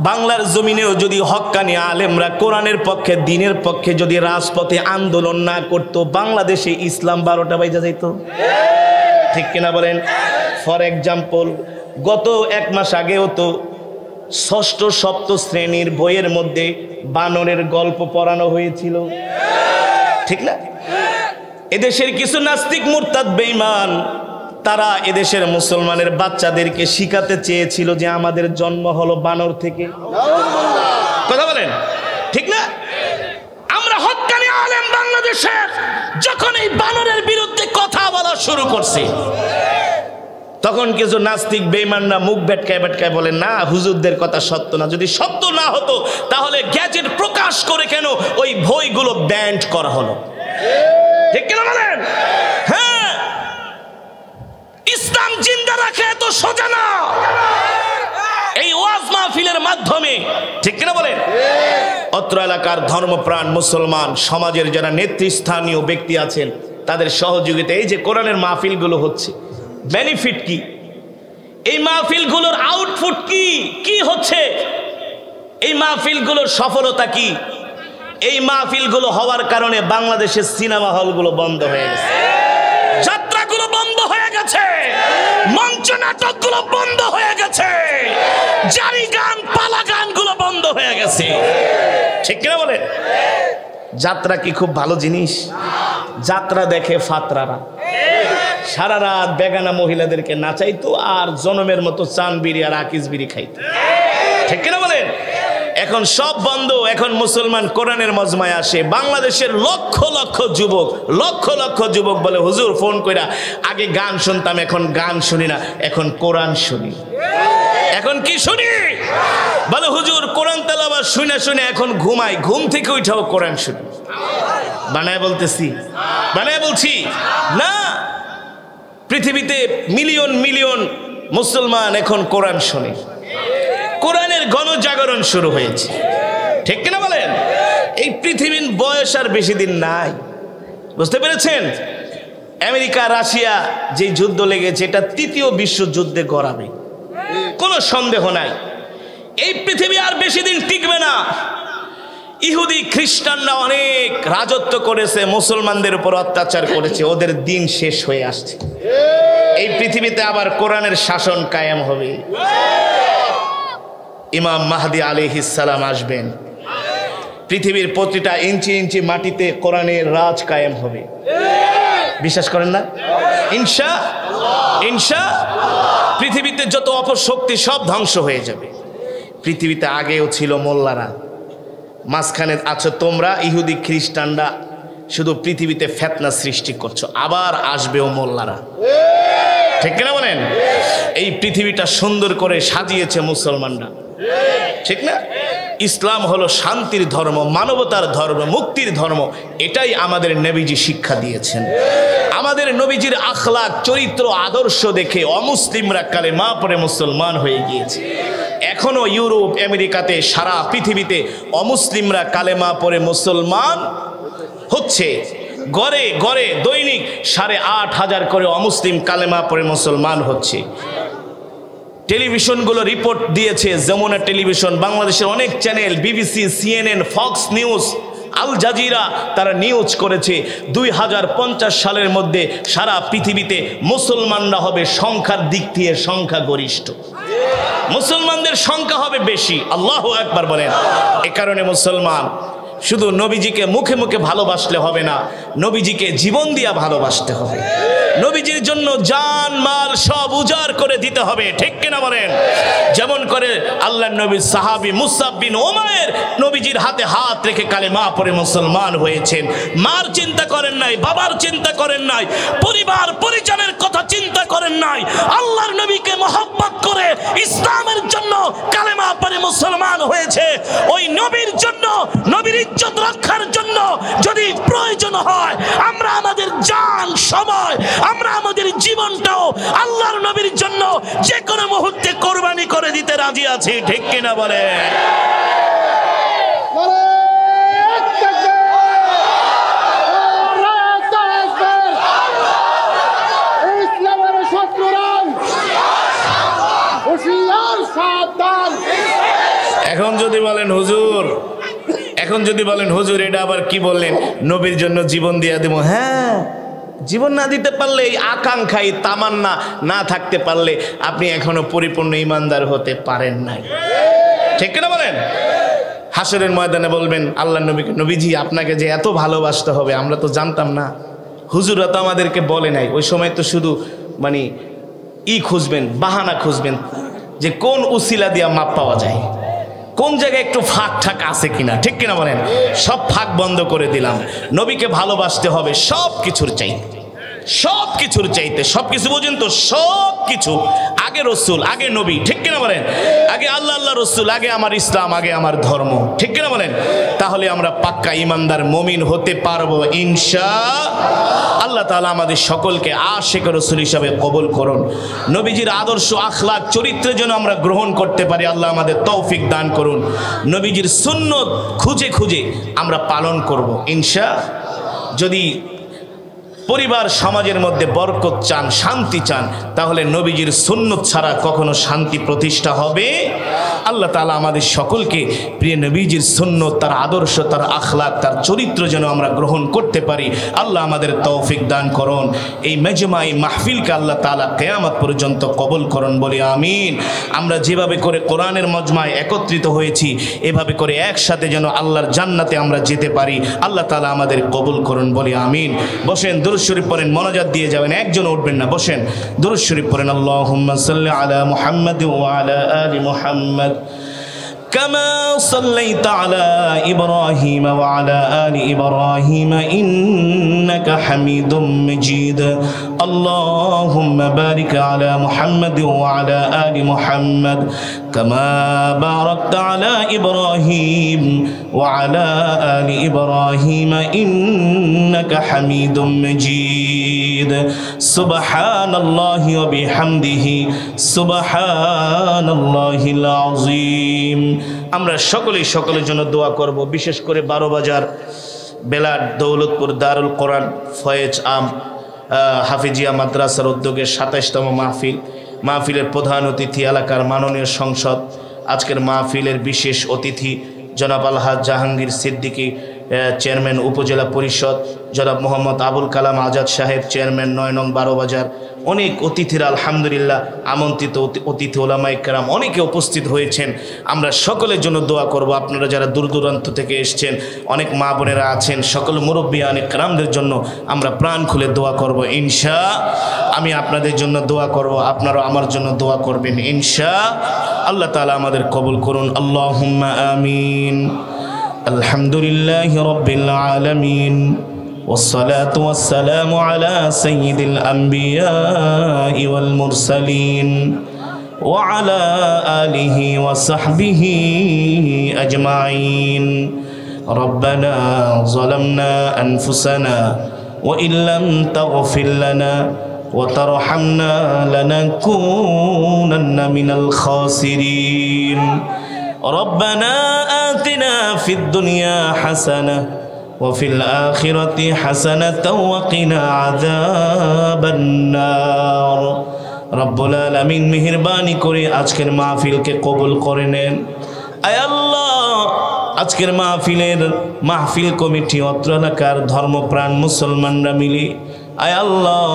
বাংলার জমিনেও যদি হক্কানি আলেমরা কোরআনের পক্ষে, দ্বীনের পক্ষে যদি রাজপথে আন্দোলন না করত, বাংলাদেশে ইসলাম 12টা বাইজা যাইত, ঠিক কিনা বলেন? ফর এক্সাম্পল, গত 1 মাস আগেও তো 6ষ্ঠ 7ম শ্রেণীর বইয়ের মধ্যে বানরের গল্প পড়ানো হয়েছিল, ঠিক না? এদেশের কিছু নাস্তিক মুরতাদ বেঈমান তারা এদেশের মুসলমানের বাচ্চাদেরকে শিখাতে চেয়েছিল যে আমাদের জন্ম হলো বানর থেকে। কথা বলেন, ঠিক না? আমরা হক্কানি আলেম বাংলাদেশের যখন এই বানরের বিরুদ্ধে কথা বলা শুরু করছে, তখন কিছু নাস্তিক বেঈমানরা মুখ বেটকায় বেটকায় বলেন, না, হুজুরদের কথা সত্য না। যদি সত্য না হতো তাহলে গ্যাজেট প্রকাশ করে কেন ওই বইগুলো ব্যান্ড করা হলো? ঠিক কিনা বলেন? হ্যাঁ, ইসলাম জিন্দা রাখা এত সোজা না এই ওয়াজ মাহফিলের মাধ্যমে, ঠিক কিনা বলেন? অত্র এলাকার ধর্মপ্রাণ মুসলমান সমাজের যারা নেতৃস্থানীয় ব্যক্তি আছেন তাদের সহযোগিতা, এই যে কোরআনের মাহফিলগুলো হচ্ছে, বেনিফিট কি? এই মাহফিলগুলোর আউটপুট কি? কি হচ্ছে এই মাহফিলগুলোর সফলতা কি? এই মাহফিলগুলো হওয়ার কারণে বাংলাদেশের সিনেমা হলগুলো বন্ধ হয়ে গেছে, যাত্রাগুলো বন্ধ হয়ে গেছে, মঞ্চ নাটকগুলো বন্ধ হয়ে গেছে, জারি গান পালা গানগুলো বন্ধ হয়ে গেছে, ঠিক কিনা বলেন? যাত্রা কি খুব ভালো জিনিস? যাত্রা দেখে ফাতরারা সারা রাত বেগানা মহিলাদেরকে নাচাইতো আর জনমের মতো চান বিড়ি আর আকিস বিড়ি খাইতো, ঠিক কিনা বলেন? এখন সব বন্ধ। এখন মুসলমান কোরআনের মজমায় আসে। বাংলাদেশের লক্ষ লক্ষ যুবক বলে, হুজুর ফোন কইরা আগে গান শুনতাম, এখন গান শুনি না, এখন কোরআন শুনি। এখন কি শুনি? বলে হুজুর কোরআন তেলাওয়াত শুনে শুনে এখন ঘুমাই, ঘুম থেকে উঠাও কোরআন শুনি। বানায় বলতেছি, বানায় বলছি না। পৃথিবীতে মিলিয়ন মিলিয়ন মুসলমান এখন কোরআন শুনে, কোরআনের গণজাগরণ শুরু হয়েছে, ঠিক কিনা বলেন? এই পৃথিবীর বয়স আর বেশি দিন নাই, বুঝতে পেরেছেন? আমেরিকা রাশিয়া যে যুদ্ধ লেগেছে এটা তৃতীয় বিশ্বযুদ্ধে গড়াবে, কোনো সন্দেহ নাই। এই পৃথিবী আর বেশি দিন টিকবে না। ইহুদি খ্রিস্টানরা অনেক রাজত্ব করেছে, মুসলমানদের উপর অত্যাচার করেছে, ওদের দিন শেষ হয়ে আসছে। এই পৃথিবীতে আবার কোরআনের শাসন কায়েম হবে। ইমাম মাহদি আলাইহিস সালাম আসবেন, পৃথিবীর প্রতিটা ইঞ্চি ইঞ্চি মাটিতে কোরআনের রাজ কায়েম হবে। বিশ্বাস করেন না? ইনশাআল্লাহ। পৃথিবীতে যত অপশক্তি সব ধ্বংস হয়ে যাবে। পৃথিবীতে আগেও ছিল মোল্লারা, মাঝখানে আছো তোমরা ইহুদি খ্রিস্টানরা, শুধু পৃথিবীতে ফিতনা সৃষ্টি করছো। আবার আসবেও মোল্লারা, ঠিক কিনা বলেন? এই পৃথিবীটা সুন্দর করে সাজিয়েছে মুসলমানরা, ঠিক না? ইসলাম হলো শান্তির ধর্ম, মানবতার ধর্ম, মুক্তির ধর্ম। এটাই আমাদের নবীজি শিক্ষা দিয়েছেন। আমাদের নবীজির আখলাক, চরিত্র, আদর্শ দেখে অমুসলিমরা কালেমা পড়ে মুসলমান হয়ে গিয়েছে। এখনো ইউরোপ আমেরিকাতে সারা পৃথিবীতে অমুসলিমরা কালেমা পড়ে মুসলমান হচ্ছে। গড়ে গড়ে দৈনিক 8,500 করে অমুসলিম কালেমা পড়ে মুসলমান হচ্ছে। টেলিভিশনগুলো রিপোর্ট দিয়েছে, যমুনা টেলিভিশন, বাংলাদেশের অনেক channel, BBC, CNN, Fox News, Al Jazeera, তারা নিউজ করেছে 2050 সালের মধ্যে সারা পৃথিবীতে মুসলমানরা হবে সংখ্যার দিক দিয়ে সংখ্যাগরিষ্ঠ, মুসলমানদের সংখ্যা হবে বেশি। আল্লাহু আকবার বলেন। এ কারণে মুসলমান শুধু নবীজিকে মুখে মুখে ভালোবাসলে হবে না, নবীজিকে জীবন দিয়া ভালোবাসতে হবে। নবীজির জন্য জান মাল সব উজাড় করে দিতে হবে, ঠিক কিনা বলেন? যেমন করে আল্লাহর নবী সাহাবী মুসআব বিন উমাইর নবীজির হাতে হাত রেখে কালেমা পড়ে মুসলমান হয়েছেন। মার চিন্তা করেন নাই, বাবার চিন্তা করেন নাই, পরিবার পরিজনের কথা চিন্তা করেন নাই, আল্লাহর নবীকে মহব্বত করে ইসলামের জন্য কালেমা পড়ে মুসলমান হয়েছে। ওই নবীর জন্য, নবীর ইজ্জত রক্ষার জন্য যদি প্রয়োজন হয় আমরা আমাদের জান, সময়, আমরা আমাদের জীবনটাও আল্লাহর নবীর জন্য যে কোনো মুহূর্তে কোরবানি করে দিতে রাজি আছি, ঠিক কিনা বলে? এখন যদি বলেন হুজুর, এটা আবার কি বললেন, নবীর জন্য জীবন দিয়ে দেব? হ্যাঁ, জীবন না দিতে পারলে, এই আকাঙ্ক্ষা, এই তামান্না না থাকতে পারলে আপনি এখনো পরিপূর্ণ ইমানদার হতে পারেন নাই, ঠিক কিনা বলেন? হাসরের ময়দানে বলবেন আল্লাহর নবীকে, নবীজি আপনাকে যে এত ভালোবাসতে হবে আমরা তো জানতাম না, হুজুররা তো আমাদেরকে বলে নাই। ওই সময় তো শুধু মানে খুঁজবেন, বাহানা খুঁজবেন যে কোন উসিলা দিয়া মাপ পাওয়া যায়, কোন জায়গায় একটু ফাঁক ঠাক আছে কিনা, ঠিক কিনা বলেন? সব ফাঁক বন্ধ করে দিলাম। নবীকে ভালোবাসতে হবে সব কিছুর চাইতে, সব কিছুর চাইতে, সব কিছু বোঝেন তো, সব কিছু আগে রসুল, আগে নবী, ঠিক কিনা বলেন? আগে আল্লাহ, আল্লাহ রসুল, আগে আমার ইসলাম, আগে আমার ধর্ম, ঠিক কিনা বলেন? তাহলে আমরা পাক্কা ইমানদার মুমিন হতে পারবো ইনশাআল্লাহ। আল্লাহ তাআলা আমাদের সকলকে আশিক রাসূল হিসাবে কবুল করুন। নবীজির আদর্শ, আখলাক, চরিত্র যেন আমরা গ্রহণ করতে পারি, আল্লাহ আমাদের তৌফিক দান করুন। নবীজির সুন্নত খুঁজে খুঁজে আমরা পালন করব ইনশাআল্লাহ। যদি পরিবার সমাজের মধ্যে বরকত চান, শান্তি চান, তাহলে নবীজির সুন্নত ছাড়া কখনো শান্তি প্রতিষ্ঠা হবে? আল্লাহ তাআলা আমাদের সকলকে প্রিয় নবীজির সুন্নত, তার আদর্শ, তার আখলাক, তার চরিত্র যেন আমরা গ্রহণ করতে পারি, আল্লাহ আমাদের তৌফিক দান করুন। এই মেজমা, এই মাহফিলকে আল্লাহ তাআলা কিয়ামত পর্যন্ত কবুল করুন, বলি আমিন। আমরা যেভাবে করে কোরআনের মজমায় একত্রিত হয়েছি, এভাবে করে একসাথে যেন আল্লাহর জান্নাতে আমরা যেতে পারি, আল্লাহ তাআলা আমাদের কবুল করুন, বলি আমিন। বসেন, দুরূদ শরীফ পড়েন, মনোজাত দিয়ে যাবেন, একজন উঠবেন না, বসেন, দুরূদ শরীফ পড়েন। আল্লাহুম্মা সাল্লি আলা মুহাম্মাদ ওয়া আলা আলি মুহাম্মাদ كما صليت على إبراهيم وعلى آل إبراهيم إنك حميد مجيد اللهم بارك على محمد وعلى آل محمد كما باركت على إبراهيم وعلى آل إبراهيم إنك حميد مجيد سبحان الله وبحمده سبحان الله العظيم। আমরা সকলের জন্য দোয়া করব। বিশেষ করে 12 বাজার বেলার দৌলতপুর দারুল কোরআন ফয়েজ আম হাফিজিয়া মাদ্রাসার উদ্যোগে 27তম মাহফিলের প্রধান অতিথি এলাকার মাননীয় সংসদ, আজকের মাহফিলের বিশেষ অতিথি জনাব আলহাজ জাহাঙ্গীর সিদ্দিকী চেয়ারম্যান উপজেলা পরিষদ, জনাব মোহাম্মদ আবুল কালাম আজাদ সাহেব চেয়ারম্যান 9 নং 12 বাজার, অনেক অতিথিরা আলহামদুলিল্লাহ আমন্ত্রিত অতিথি ওলামায়ে কেরাম অনেকে উপস্থিত হয়েছেন। আমরা সকলের জন্য দোয়া করব। আপনারা যারা দূর দূরান্ত থেকে এসেছেন, অনেক মা বোনেরা আছেন, সকল মুরব্বিয়ানে কেরামদের জন্য আমরা প্রাণ খুলে দোয়া করব ইনশাআল্লাহ। আমি আপনাদের জন্য দোয়া করব, আপনারাও আমার জন্য দোয়া করবেন ইনশাআল্লাহ। আল্লাহ তাআলা আমাদের কবুল করুন, আল্লাহুম্মা আমিন। আলহামদুলিল্লাহি রাব্বিল আলামিন والصلاة والسلام على سيد الأنبياء والمرسلين وعلى آله وصحبه أجمعين ربنا ظلمنا أنفسنا وإن لم تغفر لنا وترحمنا لنكونن من الخاسرين ربنا آتنا في الدنيا حسنة وفي الآخرة حسنة وقنا عذاب النار رب العالمين মেহেরবানি করে আজকের মাহফিলকে কবুল করে নেন। আয় আল্লাহ, আজকের মাহফিল কমিটি, অত্র এলাকার ধর্মপ্রাণ মুসলমানরা মিলে আয় আল্লাহ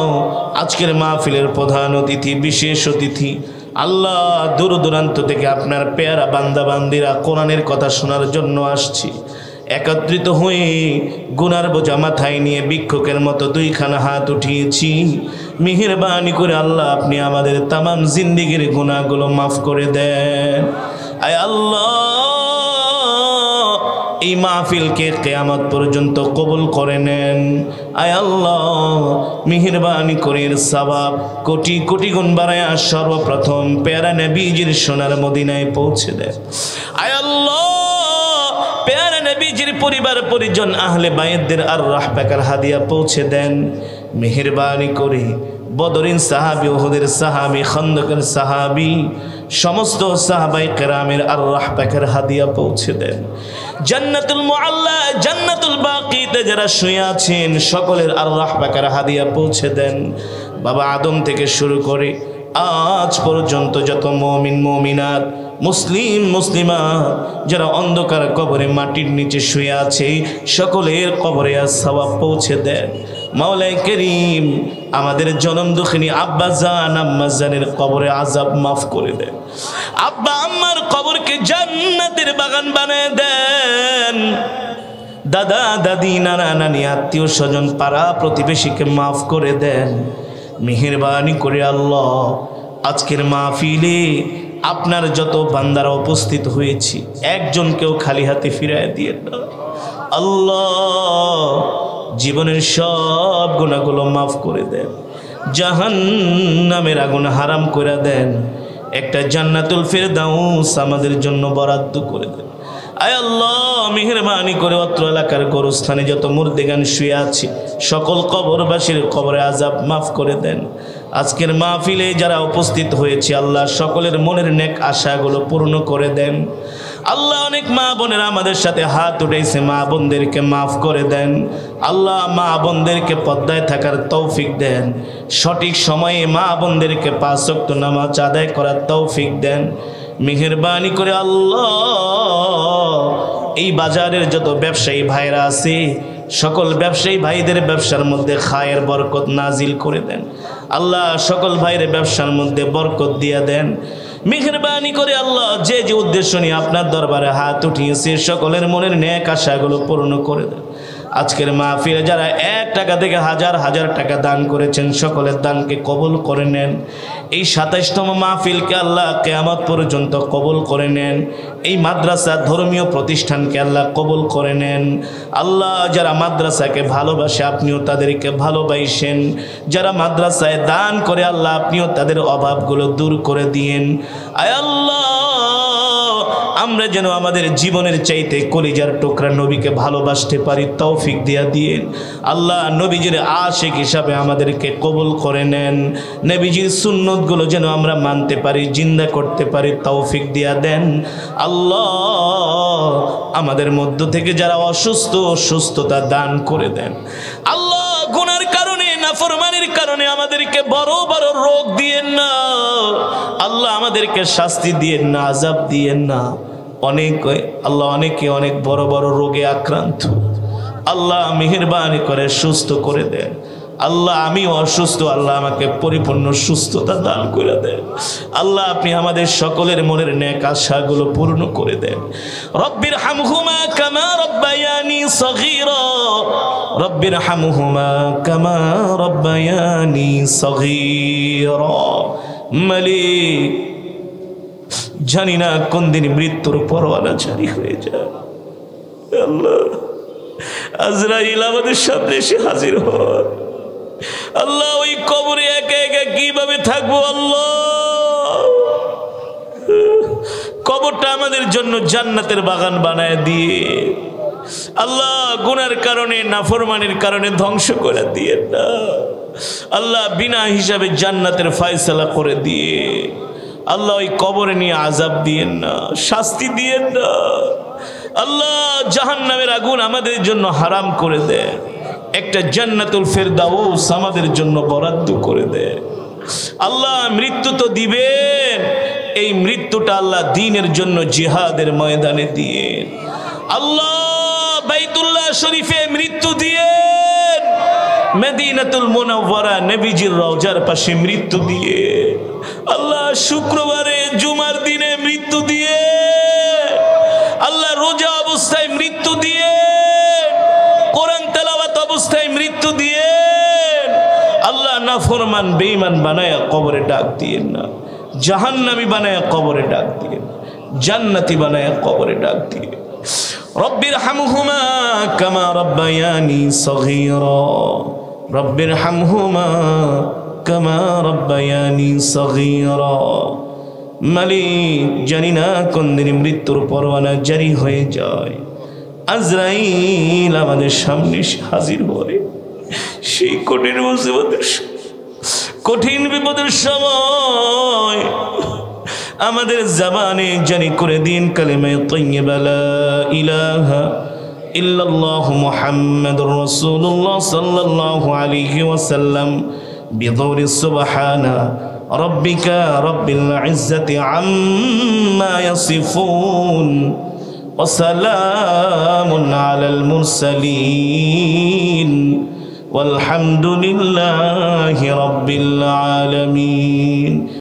আজকের মাহফিলের প্রধান অতিথি, বিশেষ অতিথি, আল্লাহ দূর দূরান্ত থেকে আপনার পেয়ারা বান্দা বান্দিরা কোরআনের কথা শোনার জন্য আসছি, একত্রিত হয়ে গুনার বোঝা মাথায় নিয়ে ভিক্ষুকের মতো দুইখানা হাত উঠিয়েছি। মেহেরবানি করে আল্লাহ আপনি আমাদের তামাম জিন্দেগির গুনাহগুলো মাফ করে দেন। আয় আল্লাহ এই মাহফিলকে কিয়ামত পর্যন্ত কবুল করে নেন। আয় আল্লাহ মেহেরবানি করে এর সওয়াব কোটি কোটি গুণ বাড়ায়া সর্বপ্রথম প্যারা নবীজির সোনার মদিনায় পৌঁছে দেন। আয় আল্লাহ প্যারা নবীজির পরিবার পরিজন আহলে বাইতদের আর রাহবাকার হাদিয়া পৌঁছে দেন। মেহেরবানি করে বদরিন সাহাবী, উহুদের সাহাবী, খন্দকের সাহাবী, সমস্ত সাহাবায়ে কেরামের আর রাহবাকার হাদিয়া পৌঁছে দেন। জান্নাতুল মুআল্লা, জান্নাতুল বাকিতে যারা শুয়ে আছেন সকলের আর রাহবাকার হাদিয়া পৌঁছে দেন। বাবা আদম থেকে শুরু করে আজ পর্যন্ত যত মুমিন মুমিনাত, মুসলিম মুসলিমা যারা অন্ধকার কবরে মাটির নিচে শুয়ে আছে সকলের কবরে আর সওয়াব পৌঁছে দেন। মাওলাই করিম আমাদের জনম দুঃখিনী আব্বা জান আম্মা জানের কবরে আযাব মাফ করে দেন। আব্বা আম্মার কবরকে জান্নাতের বাগান বানিয়ে দেন। দাদা দাদি নানা নানি আত্মীয় স্বজন পাড়া প্রতিবেশীকে মাফ করে দেন। মেহেরবানি করে আল্লাহ আজকের মাহফিলে আপনার যত বান্দারা উপস্থিত হয়েছি একজনকেও খালি হাতে ফিরায় দিয়ে না। আল্লাহ জীবনের সব গুনাহগুলো মাফ করে দেন, জাহান্নামের আগুন হারাম করে দেন, একটা জান্নাতুল ফেরদাউস আমাদের জন্য বরাদ্দ করে দেন। আয় আল্লাহ, মেহেরবানি করে অত্র এলাকার গোরস্থানে যত মুর্দেগান শুয়ে আছে সকল কবরবাসীর কবরে আযাব মাফ করে দেন। আজকের মাহফিলে যারা উপস্থিত হয়েছে আল্লাহ সকলের মনের নেক আশাগুলো পূর্ণ করে দেন। আল্লাহ, অনেক মা বোনেরা আমাদের সাথে হাত উঠাইছে, মা বোনদেরকে মাফ করে দেন। আল্লাহ, মা বোনদেরকে পর্দায় থাকার তৌফিক দেন, সঠিক সময়ে মা বোনদেরকে 5 ওয়াক্ত নামাজ আদায় করার তৌফিক দেন। মেহেরবানি করে আল্লাহ, এই বাজারের যত ব্যবসায়ী ভাইরা আছে সকল ব্যবসায়ী ভাইদের ব্যবসার মধ্যে খায়ের বরকত নাজিল করে দেন। আল্লাহ, সকল ভাইয়ের ব্যবসার মধ্যে বরকত দিয়ে দেন। মেহেরবানি করে আল্লাহ, যে যে উদ্দেশ্য নিয়ে আপনার দরবারে হাত উঠিয়েছে সকলের মনের নেক আশাগুলো পূর্ণ করে দেন। আজকের মাহফিলে যারা 1 টাকা থেকে হাজার হাজার টাকা দান করেছেন সকলের দানকে কবুল করে নেন। এই 27তম মাহফিলকে আল্লাহ কিয়ামত পর্যন্ত কবুল করে নেন। এই মাদ্রাসা ধর্মীয় প্রতিষ্ঠানকে আল্লাহ কবুল করে নেন। আল্লাহ, যারা মাদ্রাসাকে ভালোবাসে আপনিও তাদেরকে ভালোবাসেন, যারা মাদ্রাসায় দান করে আল্লাহ আপনিও তাদের অভাবগুলো দূর করে দিয়েন। আয় আল্লাহ, আমরা যেন আমাদের জীবনের চাইতে কলিজার টুকরা নবীকে ভালোবাসতে পারি তৌফিক দিয়া দিয়েন। আল্লাহ, নবীজির আশিক হিসাবে আমাদেরকে কবুল করে নেন। নবীজির সুন্নতগুলো যেন আমরা মানতে পারি, জিন্দা করতে পারি তৌফিক দিয়া দেন। আল্লাহ, আমাদের মধ্য থেকে যারা অসুস্থ সুস্থতা দান করে দেন। আল্লাহ, গুনার কারণে নাফরমানির কারণে আমাদেরকে বড় বড় রোগ দিয়েন না। আল্লাহ, আমাদেরকে শাস্তি দিয়েন না, আযাব দিয়েন না। অনেকে অনেক বড় বড় রোগে আক্রান্ত। আল্লাহ, মেহেরবানি করে সুস্থ করে দেন। আল্লাহ, আমি অসুস্থ, আল্লাহ আমাকে পরিপূর্ণ সুস্থতা দান করে দেন। আল্লাহ, আপনি আমাদের সকলের মনের নেক আশাগুলো পূর্ণ করে দেন। রব্বির হামহুমা কামা রব্বায়ানি সগীরা, রব্বির হামহুমা কামা রব্বায়ানি সগীরা। মালিক, জানি না কোন দিন মৃত্যুর পরোয়ানা জারি হয়ে যায়। আল্লাহ, আজরাইল আমাদের সামনে এসে হাজির হয়। আল্লাহ, ওই কবরে একা একা কিভাবে থাকবো? আল্লাহ, কবরটা আমাদের জন্য জান্নাতের বাগান বানায় দিয়ে আল্লাহ, গুনার কারণে নাফরমানির কারণে ধ্বংস করে দিয়ে না। আল্লাহ, বিনা হিসাবে জান্নাতের ফয়সালা করে দিয়ে আল্লাহ, ওই কবরে নিয়ে আযাব দিয়েন না, শাস্তি দিয়েন না। আল্লাহ, জাহান্নামের আগুন আমাদের জন্য হারাম করে দেয়, একটা জান্নাতুল ফেরদাউস আমাদের জন্য বরাদ্দ করে দেয়। আল্লাহ, মৃত্যু তো দিবেন, এই মৃত্যুটা আল্লাহ দ্বীনের জন্য জিহাদের ময়দানে দিয়ে। আল্লাহ, বাইতুল্লাহ শরীফে মৃত্যু দিয়েন, মদিনাতুল মুনাওয়ারা নবীজির রওজার পাশে মৃত্যু দিয়ে। আল্লাহ, শুক্রবারে জুমার দিনে মৃত্যু দিয়ে। আল্লাহ, রোজা অবস্থায় মৃত্যু দিয়ে, কোরআন তেলাওয়াত অবস্থায় মৃত্যু দিয়ে। আল্লাহ, নাফরমান বেঈমান বানায়া কবরে ডাক দিয়েন না, জাহান্নামী বানায়া কবরে ডাক দিয়েন, জান্নাতি বানায়া কবরে ডাক দিয়ে। রব্বির হামহুমা কামা রব্বায়ানি সগীরা, রব্বির হামহুমা কামা রব্বায়ানি সগীরা। মালিক, জানি না কোন দিন মৃত্যুর পরোয়ানা জারি হয়ে যায়। আজরাইল আমাদের সামনে হাজির হয়। সেই কঠিন মুসিবতের, কঠিন বিপদের সময় আমাদের জবানে জারি করে দিন কালিমা তাইয়্যিবা লা ইলাহা ইল্লাল্লাহু মুহাম্মাদুর রাসূলুল্লাহ সাল্লাল্লাহু আলাইহি ওয়াসাল্লাম বিদৌরি সুবহানা রব্বিকা রব্বিল ইজ্জাতি আম্মা ইয়াসিফুন ওয়া সালামুন আলাল মুরসালিন ওয়ালহামদুলিল্লাহি রাব্বিল আলামিন।